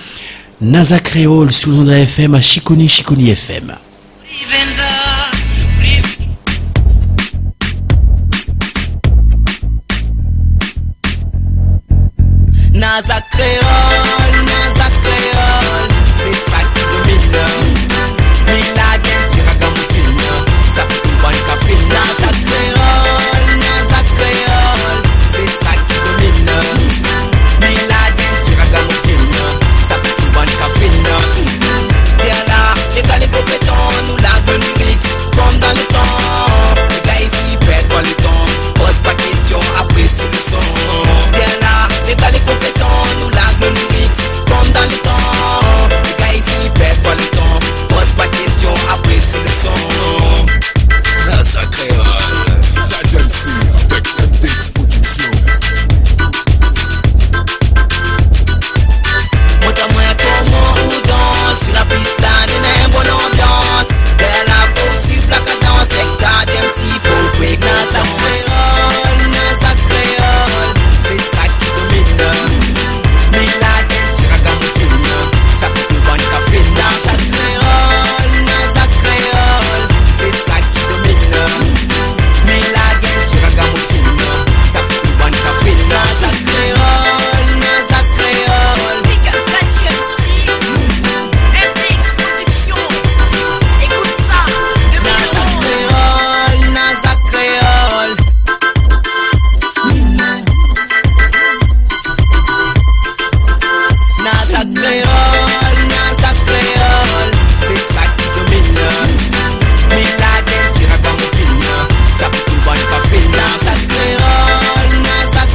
Naza Créole sous le nom de la FM à Chiconi FM. Naza Créole, c'est ça qui domine. Miladen, Tiragamoukin, ça peut tout bon café. Naza Créole, c'est ça qui domine. Miladen, Tiragamoukin, ça peut tout bon café. Viens là, les gars les compétents, nous la de lyrics, comme dans le temps. Les gars ici perdent pas le temps, pose pas question, apprécie le son. Viens là, les gars les compétents, nous la de lyrics, comme dans le temps. Les gars ici perdent pas le temps, pose pas question, apprécie le son. Naza Créole, Tadjemsi avec MDX Production. Montre-moi comment on danse sur la piste là, nous n'a une bonne ambiance. Vers la poursuivre la cadence, c'est Tadjemsi, faut jouer Naza Créole, c'est ça qui domine. Miladen, Tiragamoukin, ça peut tout bon café. Naza Créole, c'est ça qui domine. Miladen, Tiragamoukin, ça peut tout bon café. Naza Créole, big up Tadjemsi, MDX Production, écoute ça, Naza Créole, Naza Créole. Naza Créole, c'est ça qui domine. Miladen, Tiragamoukin, ça peut tout bon café. Naza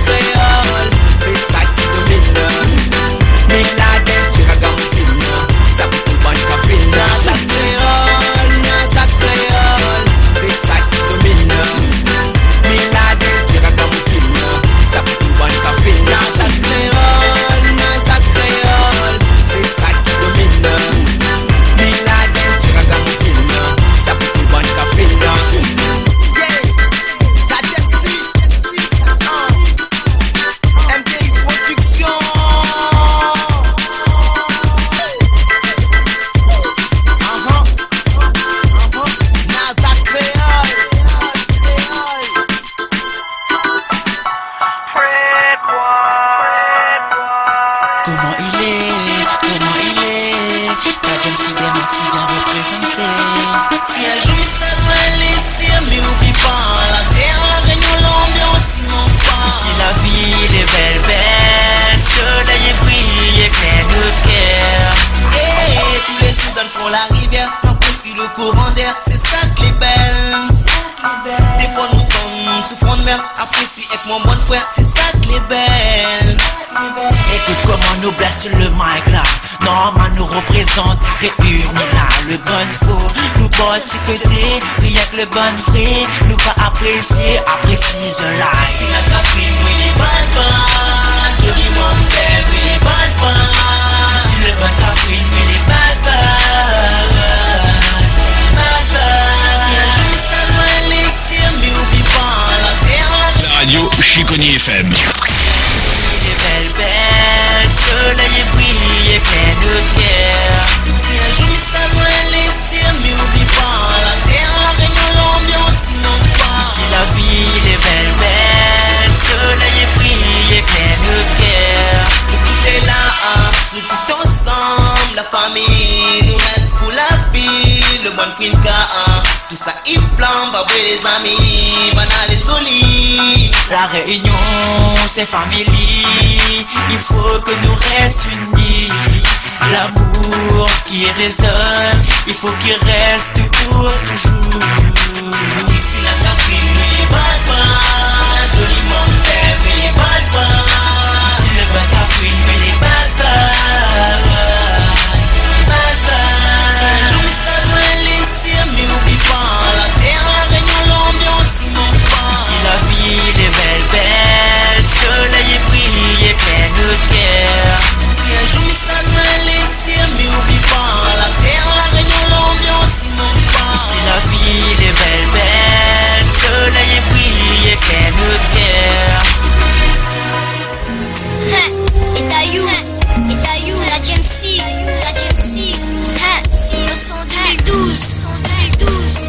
Créole, c'est ça qui domine. Miladen, Tiragamoukin, ça peut tout bon café. Naza Créole, c'est ça qui domine. Miladen, Tiragamoukin, ça peut tout bon café. Naza Créole, c'est ça qui domine. Miladen, Tiragamoukin, ça peut tout bon café. Yeah, Tadjemsi, MDX Production. Naza Créole. Comment il est, Tadjemsi Dementi bien représenté. Si un jour ça doit laisser, mais oublie pas la terre, la Réunion, l'ambiance, il manque pas. Ici la ville est belle, soleil brille et plein de cœur. Et tous les Soudans font la rivière, apprécie le courant d'air, c'est ça que les belles. Des fois nous tombons sous fond de mer, apprécie avec mon bon frère, c'est ça que les belles. Écoute comment nous blesse le mic là. Normal nous représente, réunis là. Le bon faux, nous porte côté. Rien que le bon frère nous va apprécier, apprécie the life. Si la copine, oui, les bonnes bonnes. Jolie montagne, oui, les bonnes bonnes. Si le bon copine, oui, les bonnes bonnes. Si un jour ça doit laisser, mais oublie pas la terre, La radio Chiconi FM. belle, belle, soleil et brille, plein de cœur. Si un jour ça doit laisser, mais oublie pas la terre, la réunion, l'ambiance, sinon pas. Si la ville est belle, belle, soleil et brille, plein de cœur. Et tout est là, hein, nous tout ensemble, la famille, nous reste pour la vie, le bon film hein. Tout ça il flambe, baboué les amis, banal les olis. La réunion, c'est famille. Il faut que nous restions unis. L'amour qui résonne, il faut qu'il reste pour toujours. Ici la copine, mais les bonnes bonnes. Jolie montagne, mais les bonnes bonnes. Ici le bon café, mais les bonnes bonnes. Si un jour ça doit laisser, mais oublie pas la terre, la réunion, l'ambiance, sinon pas. Ici la ville est belle, belle, soleil et brille et plein de cœur. Si un jour ça doit laisser, mais oublie pas la terre, la réunion, l'ambiance, sinon pas. Ici la ville est belle, belle, soleil et brille et plein de cœur. La GMC, si au son 2012,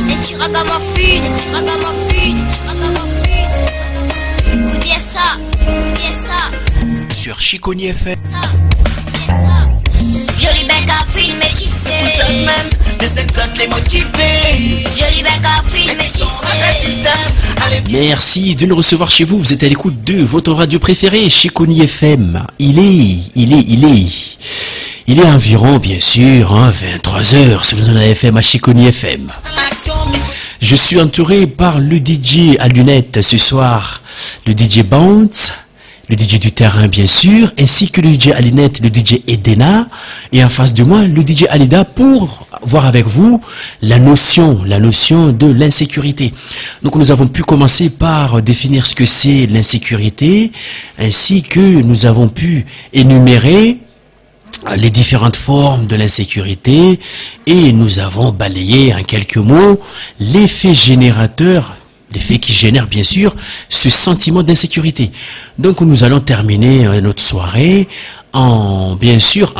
les Tiragamuffin, ou bien ça, Sur Chiconi FM. Joli bec à fil métissé, Vous êtes même des exotes les motivés. joli bec à fil métissé. Merci de nous recevoir chez vous. Vous êtes à l'écoute de votre radio préférée, Chiconi FM. Il est environ, bien sûr, 23h sur le FM à Chiconi FM. Je suis entouré par le DJ à lunettes ce soir, le DJ Bounce, le DJ du terrain bien sûr, ainsi que le DJ à lunettes, le DJ Edena, et en face de moi, le DJ Alida pour voir avec vous la notion de l'insécurité. Donc nous avons pu commencer par définir ce que c'est l'insécurité, ainsi que nous avons pu énumérer les différentes formes de l'insécurité, et nous avons balayé en quelques mots l'effet générateur, l'effet qui génère bien sûr ce sentiment d'insécurité. Donc nous allons terminer notre soirée en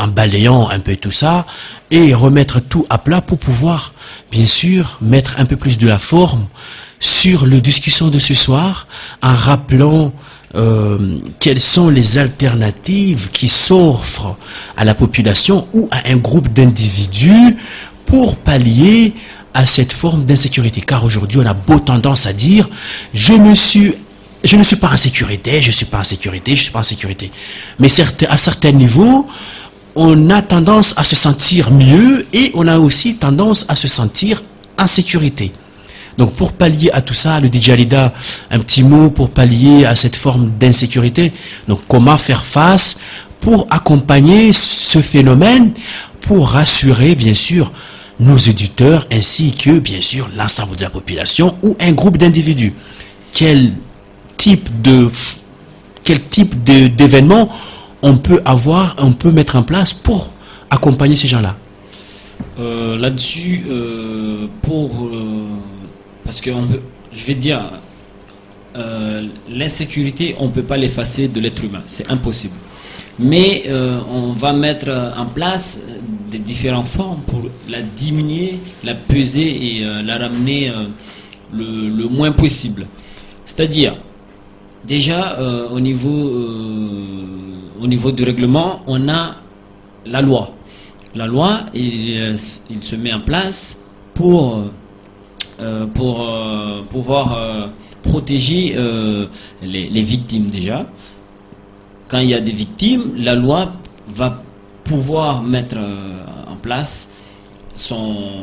balayant un peu tout ça et remettre tout à plat pour pouvoir bien sûr mettre un peu plus de la forme sur la discussion de ce soir, en rappelant quelles sont les alternatives qui s'offrent à la population ou à un groupe d'individus pour pallier à cette forme d'insécurité. Car aujourd'hui, on a beau tendance à dire je ne suis pas en sécurité. Mais à certains niveaux, on a tendance à se sentir mieux et on a aussi tendance à se sentir en sécurité. Donc pour pallier à tout ça, le DJ Alida, un petit mot pour pallier à cette forme d'insécurité. Donc comment faire face pour accompagner ce phénomène, pour rassurer bien sûr nos éditeurs ainsi que bien sûr l'ensemble de la population ou un groupe d'individus. Quel type d'événement on peut mettre en place pour accompagner ces gens-là? Là-dessus, parce que je vais te dire, l'insécurité, on ne peut pas l'effacer de l'être humain, c'est impossible. Mais on va mettre en place des différentes formes pour la diminuer, la peser et la ramener le moins possible. C'est-à-dire, déjà au niveau du règlement, on a la loi. La loi, il se met en place pour pouvoir protéger les victimes déjà. Quand il y a des victimes, la loi va pouvoir mettre en place son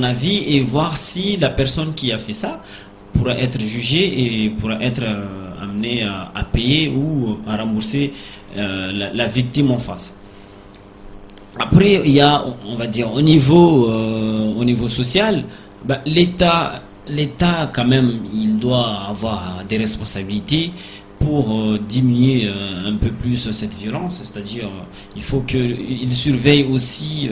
avis et voir si la personne qui a fait ça pourra être jugée et pourra être amenés à payer ou à rembourser la victime en face. Après, il y a, on va dire, au niveau social, l'État quand même, il doit avoir des responsabilités pour diminuer un peu plus cette violence, c'est-à-dire il faut qu'il surveille aussi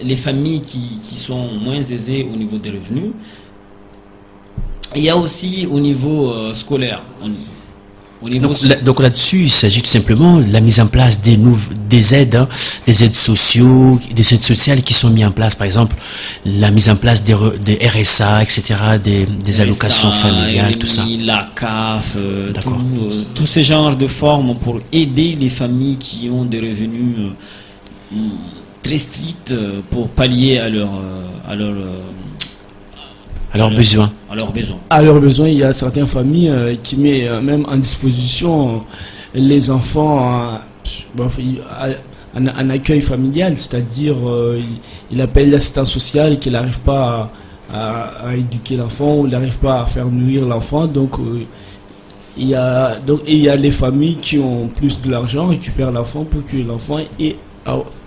les familles qui sont moins aisées au niveau des revenus. Il y a aussi au niveau scolaire. Donc là-dessus, il s'agit tout simplement de la mise en place des aides, des aides sociales qui sont mises en place, par exemple la mise en place des RSA, etc., des allocations familiales, tout ça. La CAF, tous ces genres de formes pour aider les familles qui ont des revenus très stricts pour pallier à leurs besoins. À leurs besoins, il y a certaines familles qui mettent même en disposition les enfants en accueil familial, c'est-à-dire il appelle l'assistant social qui n'arrive pas à éduquer l'enfant ou n'arrive pas à faire nourrir l'enfant. Donc il y a les familles qui ont plus de l'argent, récupèrent l'enfant pour que l'enfant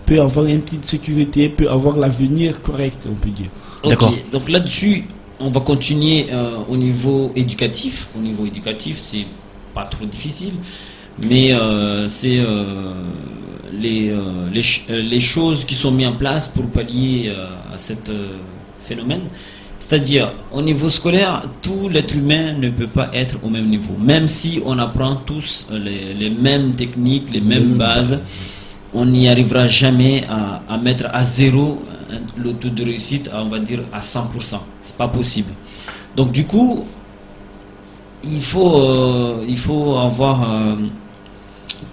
peut avoir une petite sécurité, peut avoir l'avenir correct, on peut dire. D'accord. Donc là-dessus, on va continuer au niveau éducatif. Au niveau éducatif, c'est pas trop difficile, mais c'est les choses qui sont mises en place pour pallier à ce phénomène. C'est-à-dire, au niveau scolaire, tout l'être humain ne peut pas être au même niveau. Même si on apprend tous les mêmes techniques, les mêmes bases, on n'y arrivera jamais à mettre à zéro le taux de réussite, on va dire à 100%. C'est pas possible. Donc du coup, il faut avoir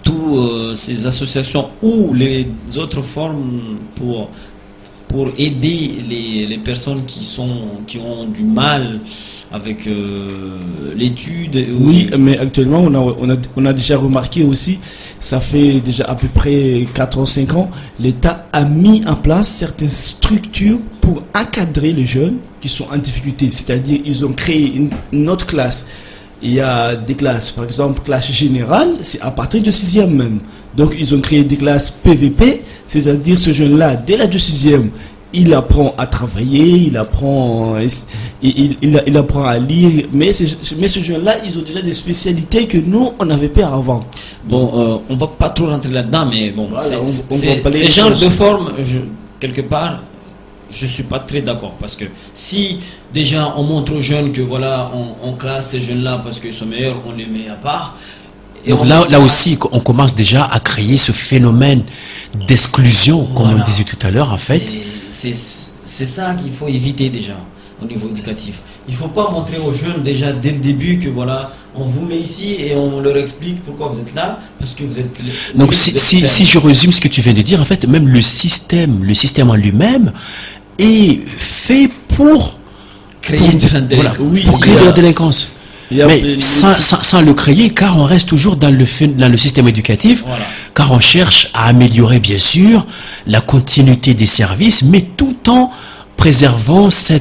toutes ces associations ou les autres formes pour aider les personnes qui ont du mal avec l'étude. Oui, mais actuellement on a déjà remarqué aussi, ça fait déjà à peu près 4 ou 5 ans, l'État a mis en place certaines structures pour encadrer les jeunes qui sont en difficulté, c'est-à-dire ils ont créé une autre classe. Il y a des classes, par exemple classe générale, c'est à partir de 6e même. Donc ils ont créé des classes PVP, c'est-à-dire ce jeune-là, dès l'âge de 6e, il apprend à travailler, il apprend à lire, mais ces jeunes-là, ils ont déjà des spécialités que nous, on n'avait pas avant. Bon, on va pas trop rentrer là-dedans, mais bon, voilà, ces genres de formes, quelque part, je suis pas très d'accord, parce que si déjà on montre aux jeunes que voilà, on classe ces jeunes-là parce qu'ils sont meilleurs, on les met à part. Donc là aussi, on commence déjà à créer ce phénomène d'exclusion, comme on disait tout à l'heure, en fait. C'est ça qu'il faut éviter déjà au niveau éducatif. Il ne faut pas montrer aux jeunes déjà dès le début que voilà, on vous met ici et on leur explique pourquoi vous êtes là, parce que vous êtes... Donc si je résume ce que tu viens de dire, en fait, même le système en lui-même est fait pour créer de la délinquance. Mais sans le créer, car on reste toujours dans le système éducatif, voilà. Car on cherche à améliorer bien sûr la continuité des services, mais tout en préservant ce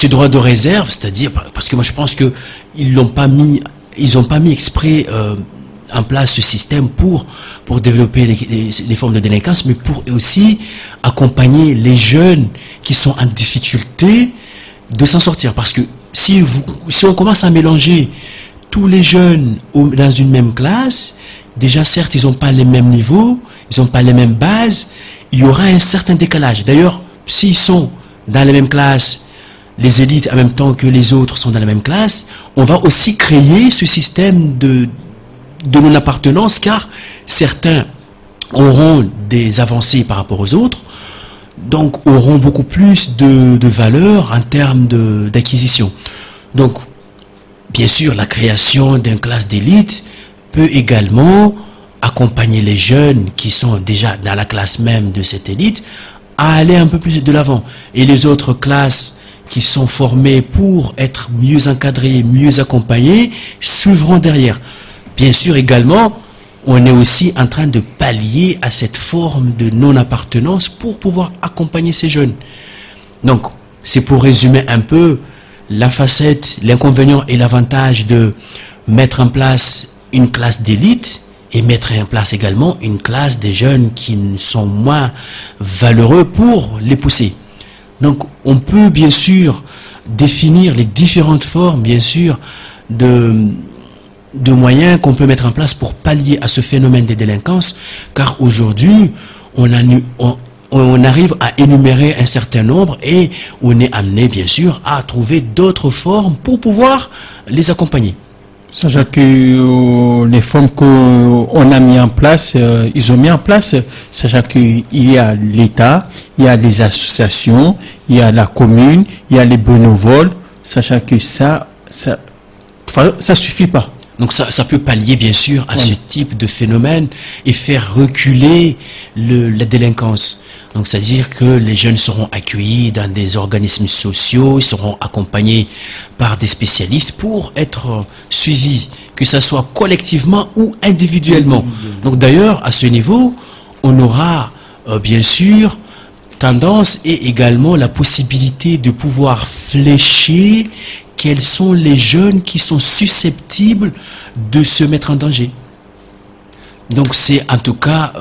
droit de réserve, c'est-à-dire parce que moi je pense que ils ont pas mis exprès en place ce système pour développer les formes de délinquance, mais pour aussi accompagner les jeunes qui sont en difficulté de s'en sortir, parce que si on commence à mélanger tous les jeunes dans une même classe, déjà certes ils n'ont pas les mêmes niveaux, ils n'ont pas les mêmes bases, il y aura un certain décalage. D'ailleurs, s'ils sont dans la même classe, les élites en même temps que les autres sont dans la même classe, on va aussi créer ce système de non-appartenance, car certains auront des avancées par rapport aux autres, donc auront beaucoup plus de valeur en termes d'acquisition. Donc, bien sûr, la création d'une classe d'élite peut également accompagner les jeunes qui sont déjà dans la classe même de cette élite à aller un peu plus de l'avant. Et les autres classes qui sont formées pour être mieux encadrées, mieux accompagnées, suivront derrière. Bien sûr, également, on est aussi en train de pallier à cette forme de non-appartenance pour pouvoir accompagner ces jeunes. Donc, c'est pour résumer un peu la facette, l'inconvénient et l'avantage de mettre en place une classe d'élite et mettre en place également une classe des jeunes qui sont moins valeureux pour les pousser. Donc on peut bien sûr définir les différentes formes, bien sûr, de moyens qu'on peut mettre en place pour pallier à ce phénomène des délinquances, car aujourd'hui, on arrive à énumérer un certain nombre et on est amené, bien sûr, à trouver d'autres formes pour pouvoir les accompagner. Sachant que les formes qu'on a mis en place, ils ont mis en place, sachant qu'il y a l'État, il y a les associations, il y a la commune, il y a les bénévoles, sachant que ça suffit pas. Donc ça peut pallier bien sûr à ce type de phénomène et faire reculer la délinquance. Donc c'est-à-dire que les jeunes seront accueillis dans des organismes sociaux, ils seront accompagnés par des spécialistes pour être suivis, que ce soit collectivement ou individuellement. Donc d'ailleurs, à ce niveau, on aura bien sûr tendance et également la possibilité de pouvoir flécher quels sont les jeunes qui sont susceptibles de se mettre en danger. Donc c'est en tout cas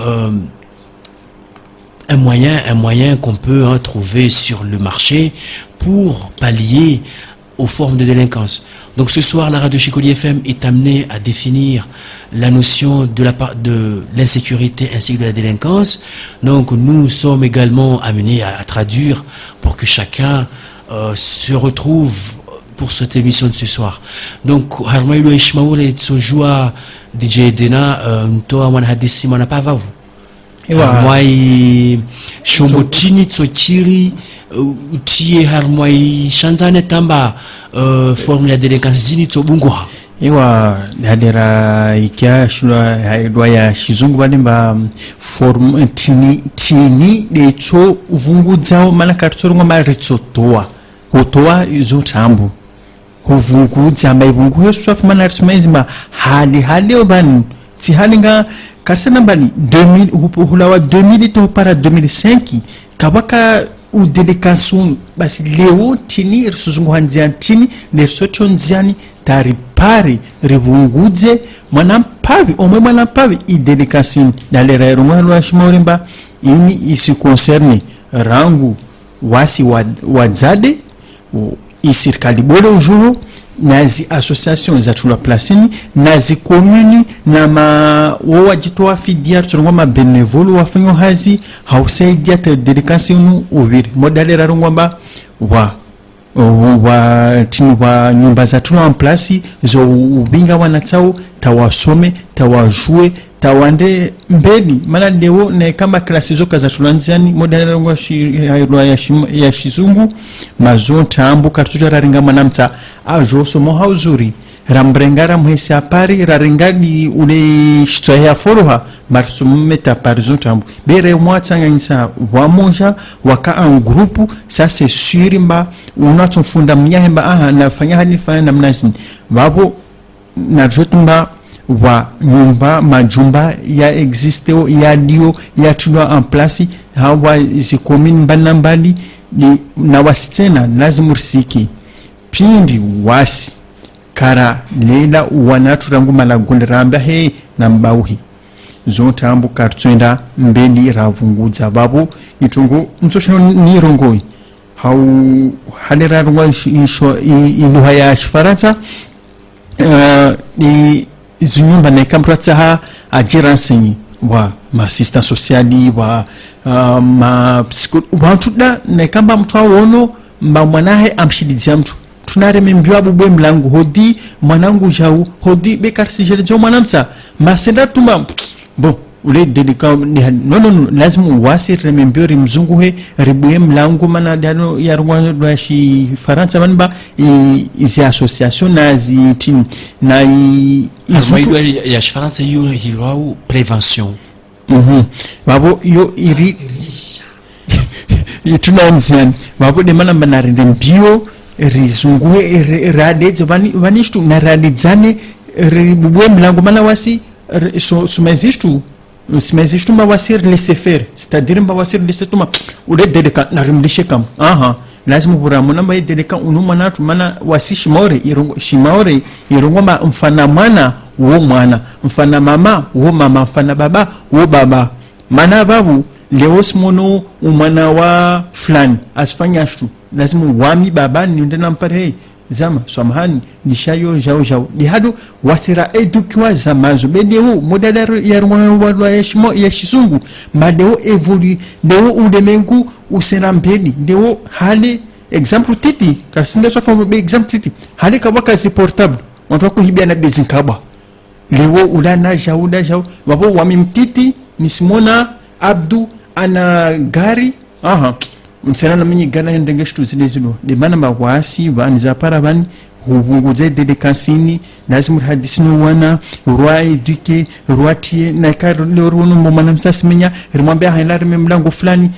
un moyen qu'on peut trouver sur le marché pour pallier aux formes de délinquance. Donc ce soir, la radio Chicoli FM est amenée à définir la notion de l'insécurité ainsi que de la délinquance. Donc nous sommes également amenés à traduire pour que chacun se retrouve pour cette émission de ce soir. Donc Harmaïlo Ishmaoul et Tsojua DJ Dena Ntoa Mwana Hadisi Mwana Pavavu. Harmai Shombotini Tsokiri Utie Harmai Shanzane Tamba Formule ya délinquance zini Tsobungwa. Ewa hadera ikia shula haidwa ya shizungu banimba form tini de tso uvungu dzao mana kartsorongo maritso toa hotoa izo tambu uvungu dzamba ivungu yoswa fumana ritsimezima hali oban ti halinga karsana bani 2000 hulawa 2000 to para 2005 kabaka u délinquance basi leo tini risuzungu hanziani tini nersocho nziani taripari rivungudze mwanampavi omwe mwanampavi idelikasini dalera rumwe lwa shimorimba ini isi concerne rangu wasi wadzade isirikali bole ujuho nazi association za tula placini nazi commune na wajitoa fidia tsunwa ma bénévole wafanyo hazi hausaidia te delikasini uviri modalera rungwamba wa nyumba za tuna en place zo ubinga wanatsao tawasome tawajue tawande mbeni mana leo na kama klasi zoka za tulanziani modalera ngwa ya shizungu mazonta ambu kartuja raringa manamtsa ajo somo hauzuri rambrengara muhesi apari raringani ule shitoya ya foroha marsumeta parizonta ambu bere mwatsanganyisa wamonja waka en groupe ça c'est sûr mba unatsofunda mnyahemba nafanya hanifanya namnazini babo na jotumba wa nyumba majumba ya existeo ya dio ya tunwa en place hawa zi commune banambali na wasitena lazima risiki pindi wasi kara lela wanaturangu malagunde ramba he na mbauhi zonta ambu kartsoenda mbeli ravungudza babo itungo mtsoshino nirongoi hau halera rungwa iluha ya Shifaransa izunyumba na ikamratsaha ajiransenyi wa masista sociali wa watuda na ikamba mtu wono mba mwanahe amshididzia mtu tunare membiwa bubwe mlangu hodi mwanangu jau hodi bekarsi jerejo mwanamtsa masenda tumba bo ule delika no lazima wasi remembiori mzungu he ribuye mlangu mana dano ya rwa Shifaransa manba izi association na zi na izutu ya Shifaransa yu hirau prevention babo yo iri itunanziani babo de mana manarinde mbio rizungue radeze vanishtu na radedzane ribuye mlangu mana wasi sumezistu mba wasir laisser faire c'est-à-dire mba wasir laisser tuma ule delika narimlishe kam lazima huramona mba deleka unumanatu mana wasi shimaore irongo ma mfana mwana wo mwana, mfana mama wo mama, mfana baba wo baba. Mana babu leo simono umana wa fulani asifanya shtu, lazima wami baba ni ndena mpare zama swamahani nishayo jao dihadu wasira edukiwa zamazo bedeo modadaro ya rwanda ya shisungu madeo evolu deo udemengu usenambeni deo hale example titi kasinda so famo be example titi hale kabaka si portable watu kuhibia na bezinkaba leo ulana jao wapo wamimtiti nisimona abdu ana gari msana na minyi gana ndenge shtu zile de mana mawasi vani za para vani huvunguze de kansini lazima hadisi no wana roi eduke roitie na karo lorunu mo mana msasimenya rimwambia hailari mlango fulani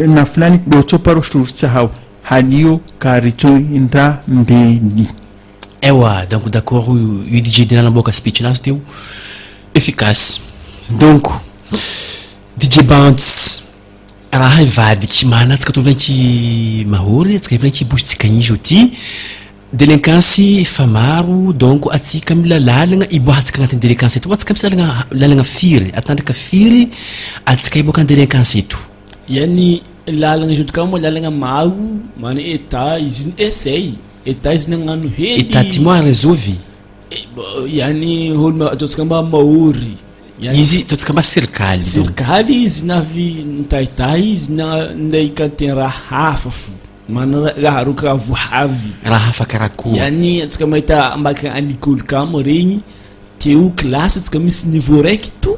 na fulani do choparo shtu sahau hadio karito inda mbeni ewa donc d'accord UDJ dina na boka speech nas teu efficace donc DJ Bands raha ivadiky mana tsika to vanky mahory tsika vanky bositsika izy oti délinquance fa maro donc atsika mila lalagna iboatsika agnatin'ny délinquance eto atsika misy lalagna firy atandrika firy atsika iboaka délinquance eto yani lalagna izy kamo lalagna maro mana eta izy essaye eta izy nagnano hely eta timoa résolve yani holo atsika mba mahory izy totsika mba serikali izy navy nitaitai izy ndaikateny raha hafa fo mana raha roka vohavy raha hafa karakory yani atsika mahita ambaka anikôly kamo regny teo classe atsika misy niveau raiky to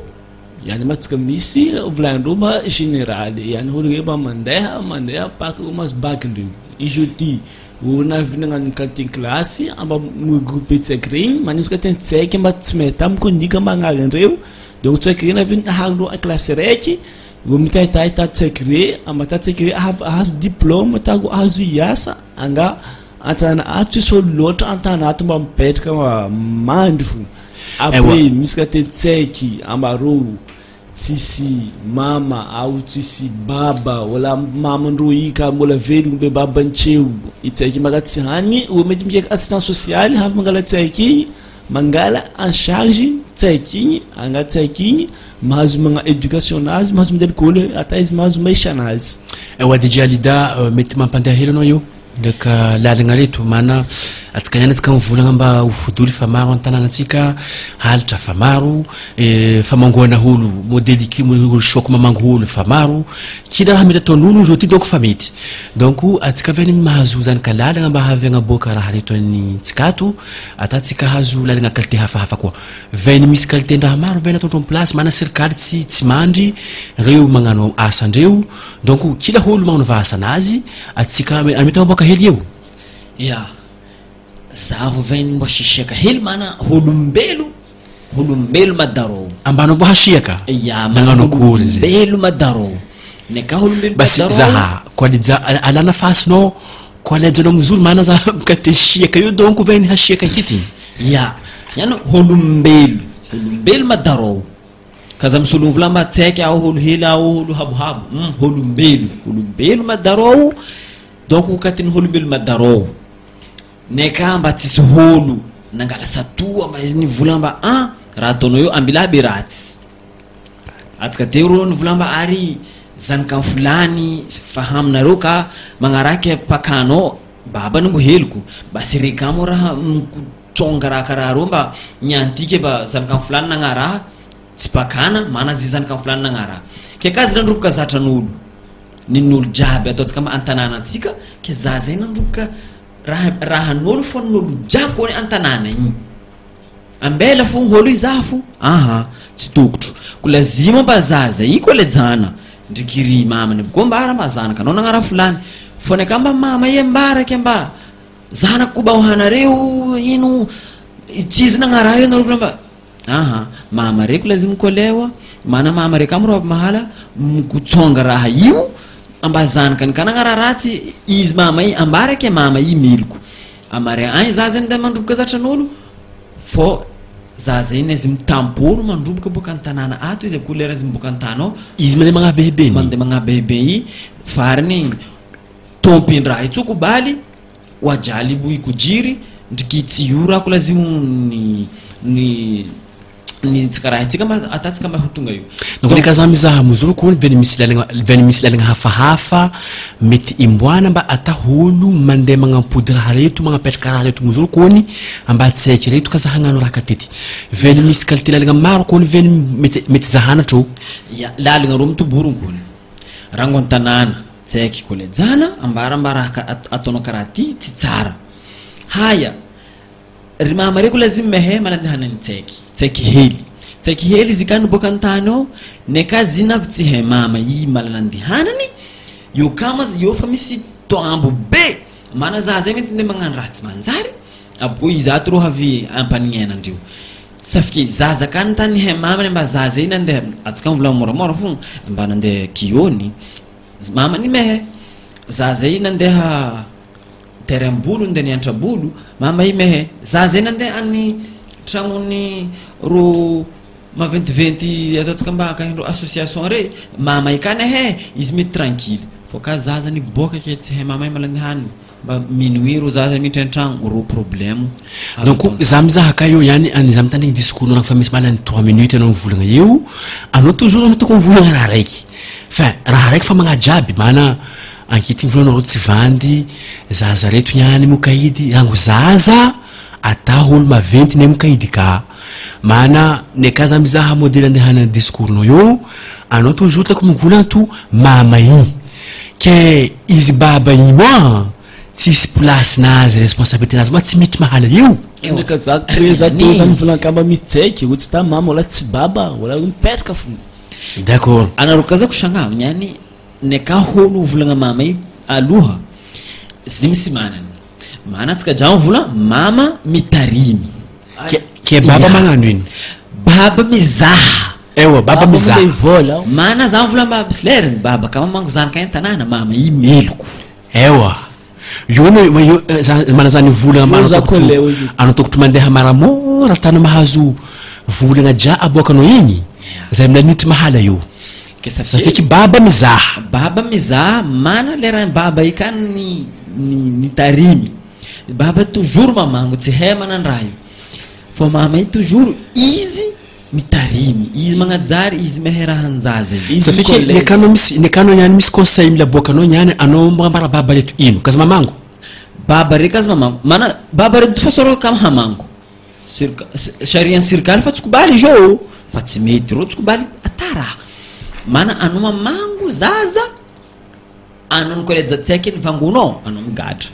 yani matsika misy volandreo ma général yani holo re mba mandeha paka mas bakindreo izy oti navy nagnano kateny classe amba mogroupe tsaiky regny manisy kateny tsaiky mba tsy mahita amikonika magnarin'ireo donc tsaiky re navy nahagno a classe raiky go mitahita tsaiky re amata tsaiky re ahazo diplôme tago ahazo iasa anga antana ato tsisy olo loatra antana ato mba mipetraka mandry fo après misy kateny tsaiky amaro tsisy mama au tsisy baba wala mama ndro ika mbola velogno be baba ntseo itsaiky magatsy hanigny o mety mikaiky assistance sociale havy mangala tsaiky igny mangala en charge tsaiky igny anga tsaiky igny mahazo magna éducation nazy mahazo mandeha l'école ata izy mahazo maisha anazy ewa DJ Alida mety mampandeha hely anao io ndreka lalagna reto mana atsika ihany atsika mivolagna mba hofodoly fa maro an-tanànatsika halitra fa maro famangoana olo modèle olo choc mamango olo fa maro kina raha mety ataon'olo izy ty donc fa mety donc atsika vany mahazo zany ka lalagna mba havy agnaboaka raha reto any tsikato atatsika hazo lalagna qualité hafahafa koa vainy misy qualité ndraha maro vainy ataotro en place mana serikali tsy mandry reo magnano asandreo donc kila olo magnanova asanazy atsika mety agnaboaka hely eo ya zaho vainy mbo shishaka hely mana holombelo madaro ambano mbo hasiaka ya magnano kory zay holombelo madaro neka holombelo basi zaha kwalidza alana fasno kwalidza no mzuri mana za mkateshika yo donc vainy hasiaka kiti ya yani holombelo madaro kaza msulu mvulamba tseke au holo hela au holo habu holombelo madaro donc ukatini holombelo madaro neka mba tsisy holo nangala satua mba izy nivolamba raha ataonao io ambilaby ratsy atsika teo ny volamba ary zanaka fulani fahaminareo ka magnaraky pakanao babany mbo heloko mba sirekamo raha mitsonga raha karaha reo mba niantiky mba zanaka fulani nagnaraha tsy pakana mana zy zanaka fulani nagnaraha ke kazy nandroboka zatran'olo nin'olo jiaby ataotsika mba an-tanànatsika ke za zay nandroboka raha n'olo fo n'olo jiaby kony an-tanàna igny ambela fo holo izafo tsy tokotro ko lazima mba zaza i ko le jana ndrikiry mamany ko mbara mba zanaka anao nagnara fulani fone ka mba mama ye mbarake mba zanako ba hanareo ino tsizy nagnara io nareo mba mama reko lazima kolewa mana mama reka amro mahala mkutsonga raha io amba zanaka ny kanagnara ratsy izy mama i ambarake mama i miloko amare ay zaza nda mandroboka zatran'olo fo zaza iny izy mitampono mandroboka boka an-tanàna ato izy kolera izy miboka an-tanao izy mandeha magnabehebe i fariny tompin-draha itsokubali wajaribu ikujiri ndikitsiura kulazimu ni tsikaraha tsika atatsika mahutunga io donc nikazamizaha muzuru kun veni misy lalagna hafahafa mety imboana mba ataholo mandeha magnampody raha reto magnapetraka raha reto muzuru kony amba tsaiky reto ka zahagnano raha katety veni misy qualité lalagna maro kony veni mety zahanatro lalagna ro mitoborony kony rangon tanana tsaiky kolejana ambarambara ataonao karaha ty tsy tsara haya ry mama reko lazima mehe manandehanany tsaiky hely izy kany boka antany ao neka zina tsy he mama i malanandehanany io kama io fa misy toambo be mana za zay mety nde magnano raha tsy manjary aboko izato ro havy ampanignenandreo safike zaza kany tany he mama mba zaza iny andeha atsika mivola moramora fogna mba nandeha kiony mama ni mehe zaza iny andeha terrain-bolo nde niantra-bolo mama i mehe zaza iny andeha any tragnony ro maventiventy ataotsika mba kahindro association re mama ikany he izy mety tranquille fo ka zaza ni boka ke tsy he mama i malandehaniny mba minuit ro zaza miditra an-tragno ro problème donc za mizaha ka io ihany za mitandregny discours nao fa misy malany 3 minutes anao mivolagna eo anao toujours anao tokony mivolagna raha raiky fin raha raiky fa magnajiaby mana ankity volanao tsy vandy zaza reto niany mokaidy rango zaza ata olo maventy ne mokaidy ka mana neka za mizaha modèle andehana discours nao io anao toujours tako mivolagna to mama i ke izy baba i ma tsisy place nazy responsabilité nazy ma tsy miditry mahala io ndreka zato zany mivolagna misy tsaiky ohatsy ta mama wala tsy baba wala mipetraka fo d'accord anaro kazako sagnamo niany neka holo volagna mama i aloha zimsy manany manatsika jao vola mama mitarimy ke baba magnano ino baba mizaha ewa baba mizaha vola mana za vola mba bisler baba kama mango zanaka entanana mama i meloko ewa io mana zany volagna anao tokotry mandeha maramora tany mahazo volagna ja aboakanao igny zay milanitry mahala io safiky baba mizaha mana lera baba ikany ni tarimy baba toujours mamango tsy he manandraha io fo mama i toujours izy mitarimy izy magnajary izy meherahanjaza safiky nekano niany misy conseil milaboakanao niany anao mbara baba reto ino kazy mamango baba re kazy mamango mana baba reto fa soro kama hamango charian sirkal fa tsikobaly jo fa tsy mety ro tsikobaly atara mana anao mamango zaza anao nikoleja tsaiky ny vangonao anao migadra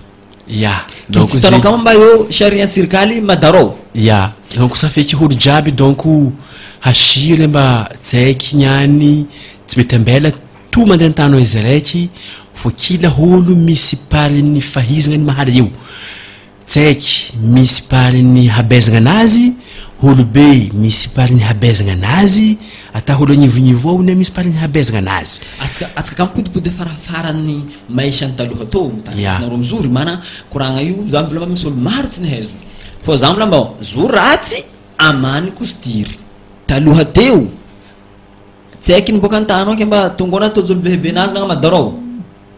donc tanao kama mba io charian sirkal madaro donc safiky holo jiaby donc hasiry mba tsaiky niany tsy mety ambela to mandeha antanao izy raiky fo kila holo misy pariny fahizagna ny mahala io tsaiky misy pariny habezagna anazy holo be misy pariny habezagna anazy ata holo agnivonivo ao ne misy pariny habezagna anazy atsika kampodipody farafarany maisany taloha to mitanasinaro mizory mana koragna io za mbola misy olo maro tsy nihezo fo za mbola mba zo ratsy amany kostiry taloha teo tsaiky ny boka antano ke mba tongona tojolo behebe nazy nagna madarao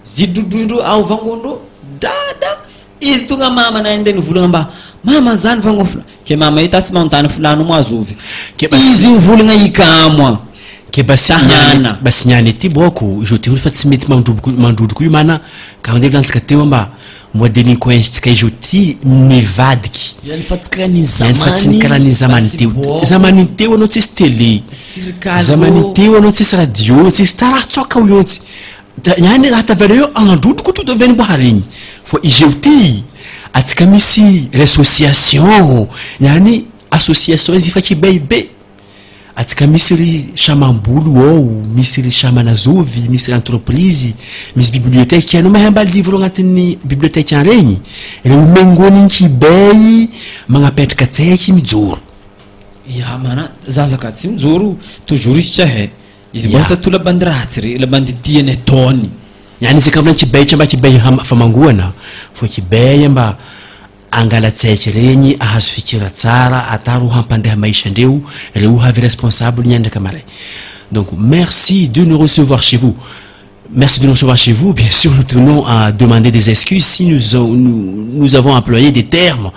zidrodroindro ao vangondro dada izy tonga mama na ende nivolagna mba mama zany vangofla ke mama ita tsy manontany fulano mo azovy izy mivolagna ikamo ke basignany ety boko izy ty holo fa tsy mety mandrodroko io mana ka mandeha vilansika teo mba mois de délinquance tsika izy ty mivadiky fa tsy karany zamany teo zamany teo anao tsisy télé zamany teo anao tsisy radio tsisy taraha tsoka o iontsy niany raha tavela eo agnandrodroko to taveny boharegny fo izy eo ty atsika misy l'association niany association izy fa kibeibe atsika misy ry chamambolo ao misy ry chamanazovy misy ry entreprise misy bibliothèque anao mahay mba livre agnatin'ny bibliothèque an regny reo mengony kibey magnapetraka tsaiky mijoro mana zazaka tsy mijoro toujours izy tsahe izy bota to labandy ratsy re labandy tiany ataony niany izy ka volany kibey tsy mba kibey famangoana fo kibey mba angala tsaiky regny ahazo fikira tsara ataro hampandeha maisandreo reo havy responsable niandraka maray donc merci de nous recevoir chez vous Merci de nous recevoir chez vous. Bien sûr, nous tenons à demander des excuses si nous avons employé des termes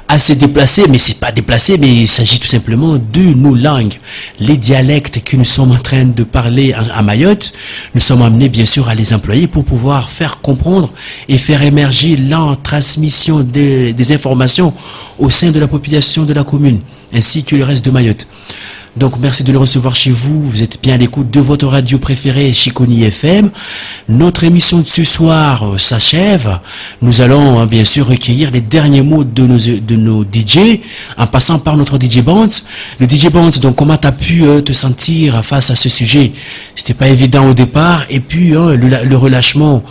assez déplacés, mais c'est pas déplacé, mais il s'agit tout simplement de nos langues, les dialectes que nous sommes en train de parler à Mayotte. Nous sommes amenés bien sûr à les employer pour pouvoir faire comprendre et faire émerger la transmission des informations au sein de la population de la commune, ainsi que le reste de Mayotte. Donc merci de nous recevoir chez vous. Vous êtes bien à l'écoute de votre radio préférée, Chiconi FM. Notre émission de ce soir s'achève. Nous allons bien sûr recueillir les derniers mots de nos DJ, en passant par notre DJ Band. Le DJ Band, donc comment tu as pu te sentir face à ce sujet? C'était pas évident au départ, et puis le relâchement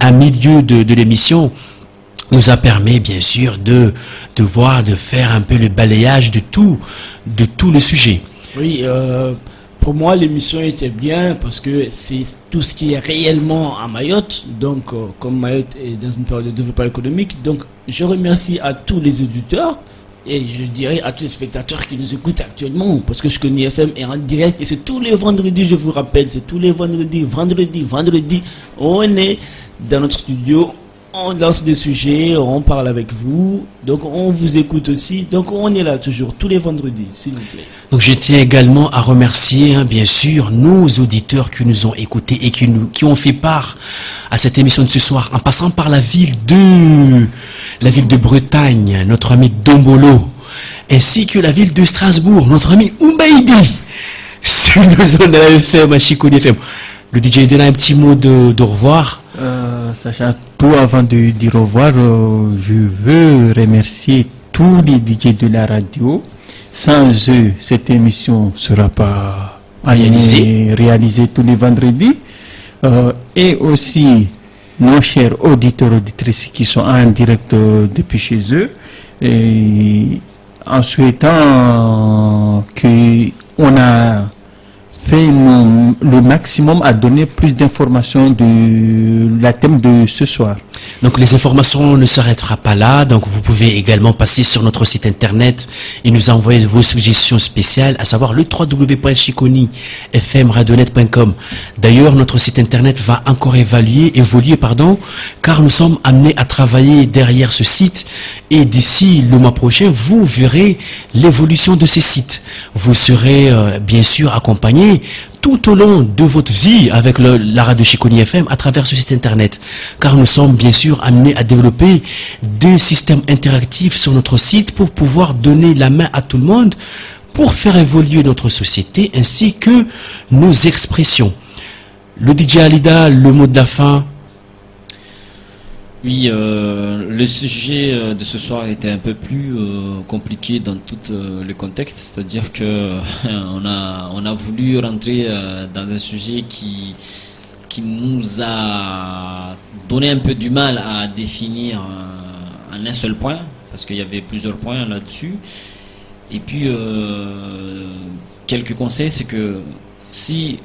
à milieu de l'émission nous a permis bien sûr de faire un peu le balayage de tout le sujet. Oui, pour moi l'émission était bien parce que c'est tout ce qui est réellement à Mayotte. Donc comme Mayotte est dans une période de développement économique, donc je remercie à tous les auditeurs et je dirais à tous les spectateurs qui nous écoutent actuellement, parce que Chiconi FM est en direct et c'est tous les vendredis, je vous rappelle, c'est tous les vendredis, on est dans notre studio. On lance des sujets, on parle avec vous, donc on vous écoute aussi, donc on est là toujours, tous les vendredis, s'il vous plaît. Donc je tiens également à remercier, bien sûr, nos auditeurs qui nous ont écoutés et qui ont fait part à cette émission de ce soir, en passant par la ville de Bretagne, notre ami Dombolo, ainsi que la ville de Strasbourg, notre ami Umbaïdi, sur le zone de la FM à Chiconi FM. Le DJ donne un petit mot de revoir. Sachant tout avant de dire au revoir, je veux remercier tous les DJ de la radio. Sans eux, cette émission ne sera pas réalisée tous les vendredis. Et aussi nos chers auditeurs, auditrices qui sont en direct depuis chez eux. Et en souhaitant qu'on a fait le maximum à donner plus d'informations de la thème de ce soir. Donc les informations ne s'arrêteront pas là, donc vous pouvez également passer sur notre site internet et nous envoyer vos suggestions spéciales, à savoir le www.chiconifmradionet.com. D'ailleurs, notre site internet va encore évoluer, car nous sommes amenés à travailler derrière ce site et d'ici le mois prochain, vous verrez l'évolution de ces sites. Vous serez bien sûr accompagné tout au long de votre vie avec la radio Chiconi FM à travers ce site internet, car nous sommes bien sûr amenés à développer des systèmes interactifs sur notre site pour pouvoir donner la main à tout le monde pour faire évoluer notre société ainsi que nos expressions. Le DJ Alida, le mot de la fin. Oui, le sujet de ce soir était un peu plus compliqué dans tout le contexte, c'est-à-dire que on a voulu rentrer dans un sujet qui nous a donné un peu du mal à définir en un seul point, parce qu'il y avait plusieurs points là-dessus. Et puis quelques conseils, c'est que si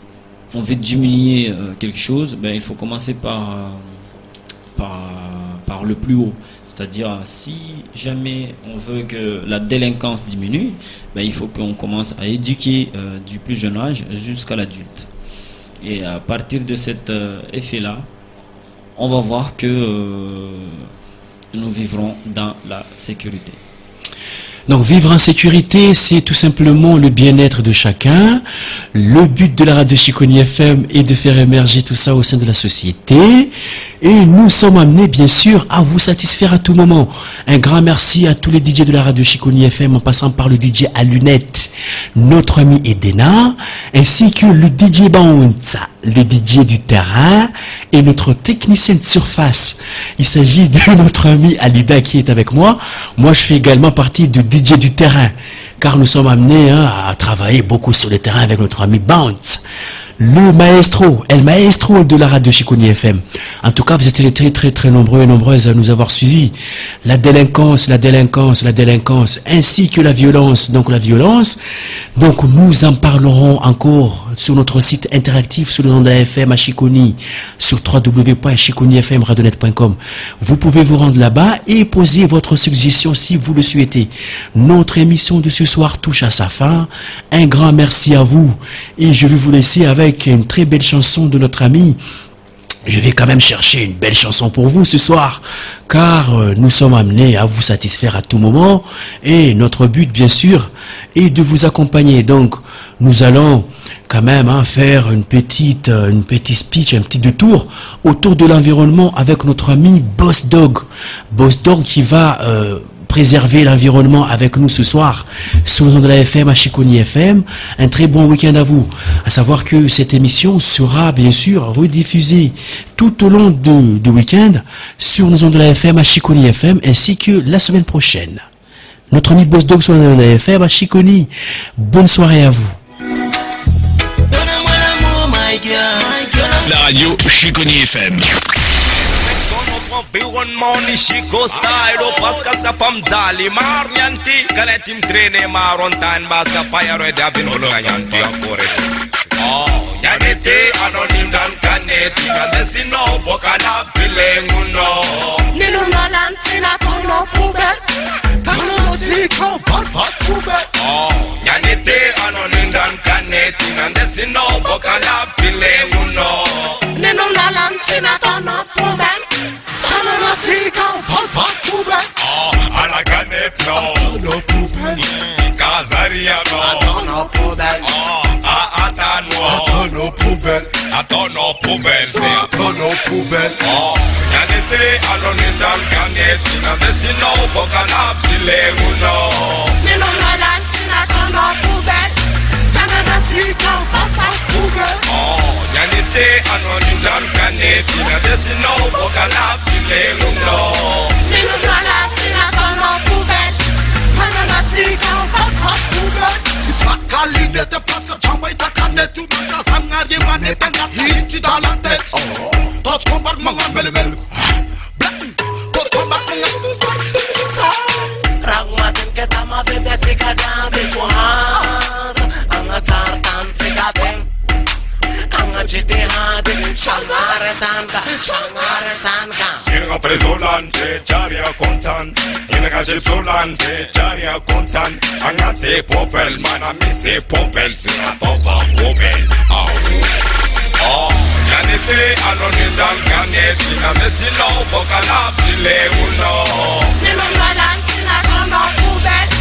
on veut diminuer quelque chose, il faut commencer par le plus haut. C'est-à-dire, si jamais on veut que la délinquance diminue, il faut qu'on commence à éduquer du plus jeune âge jusqu'à l'adulte. Et à partir de cet effet-là, on va voir que nous vivrons dans la sécurité. Donc vivre en sécurité, c'est tout simplement le bien-être de chacun. Le but de la radio Chiconi FM est de faire émerger tout ça au sein de la société. Et nous sommes amenés bien sûr à vous satisfaire à tout moment. Un grand merci à tous les DJ de la radio Chiconi FM, en passant par le DJ à lunettes, notre ami Edena, ainsi que le DJ Bounce, le DJ du terrain et notre technicien de surface. Il s'agit de notre ami Alida qui est avec moi. Moi, je fais également partie du DJ du terrain, car nous sommes amenés à travailler beaucoup sur le terrain avec notre ami Bounce, le maestro, El Maestro de la radio Chiconi FM. En tout cas, vous êtes très nombreux et nombreuses à nous avoir suivis. La délinquance, ainsi que la violence. Donc nous en parlerons encore sur notre site interactif sous le nom de la FM à Chiconi, sur www.chiconifmradionet.com. Vous pouvez vous rendre là-bas et poser votre suggestion si vous le souhaitez. Notre émission de ce soir touche à sa fin. Un grand merci à vous et je vais vous laisser avec avec une très belle chanson de notre ami. Je vais quand même chercher une belle chanson pour vous ce soir, car nous sommes amenés à vous satisfaire à tout moment, et notre but bien sûr est de vous accompagner. Donc nous allons quand même faire une petite speech, un petit détour autour de l'environnement avec notre ami Boss Dog qui va préserver l'environnement avec nous ce soir sur de la FM à Chiconi FM. Un très bon week-end à vous. À savoir que cette émission sera bien sûr rediffusée tout au long du week-end sur nos ondes de la FM à Chiconi FM ainsi que la semaine prochaine. Notre ami Boss Dog sur nos ondes de la FM à Chiconi. Bonne soirée à vous. La radio Chiconi FM. Environnement ni Chico style o Pascal ska fam jali mar nyanti kale tim trainer maron tan baska fire de abin holo nyanti akore oh yanete anonim dan kaneti na desino bokala bilenguno ninu malantina kono pube kono ziko vat pube oh yanete anonim dan kaneti na desino bokala bilenguno ninu malantina kono pube ala ganet no Kazaria no Atano poubelle c'est Atano poubelle oh yanete alonitan ganet na desino bokala bile uno nino malantina kono poubelle tanana tika papa poubelle oh yanete alonitan ganet na desino bokala bile uno nino malantina kono poubelle tanana tika papa poubelle Pakali de te passa chamba ita kane tu mata sangari mane tanga hiti dans la tête tot combat mangan bel tot combat mangan Ragmatin ke tama vede tika jambi fuhaz anga tartan sikaten anga jiti hadi changare tanka Inga prezolan se charia kontan Inga shipsolan se charia kontan Anga te popel mana mi se popel se atofa popel oh yanete anonidan ganeti na mesino bokala bile uno nino malantina kono poubelle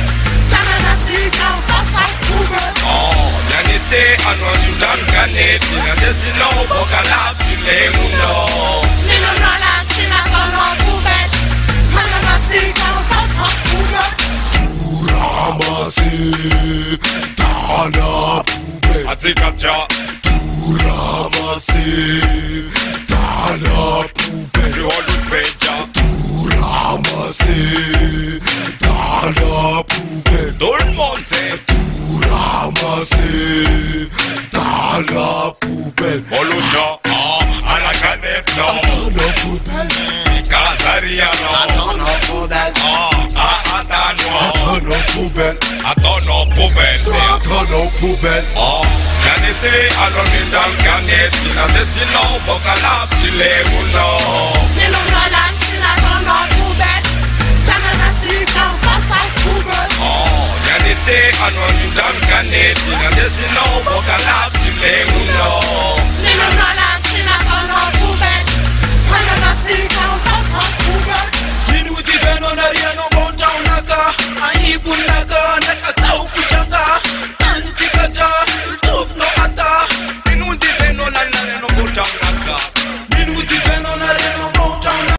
tanana tika papa poubelle oh yanete anonidan ganeti na mesino bokala bile uno nino malantina kono poubelle tanana tika papa poubelle Ramasi Dana poubelle Atikacha Ramasi Dana poubelle Holu peja Ramasi Dana poubelle Tout le monde sait Ramasi Dana poubelle Holucha à la canette non Dana poubelle Kazaria non Dana poubelle Atano poubelle Atano poubelle c'est Atano poubelle oh yanete alonidan ganeti na desino bokala bile uno nino malantina kono poubelle tanana tika papa poubelle oh yanete alonidan ganeti na desino bokala bile uno nino malantina kono poubelle tanana tika papa poubelle ninu diveno nariano bonta unaka aibunaka nakasau kushanga antikaja tufno ata ninu diveno nariano bonta unaka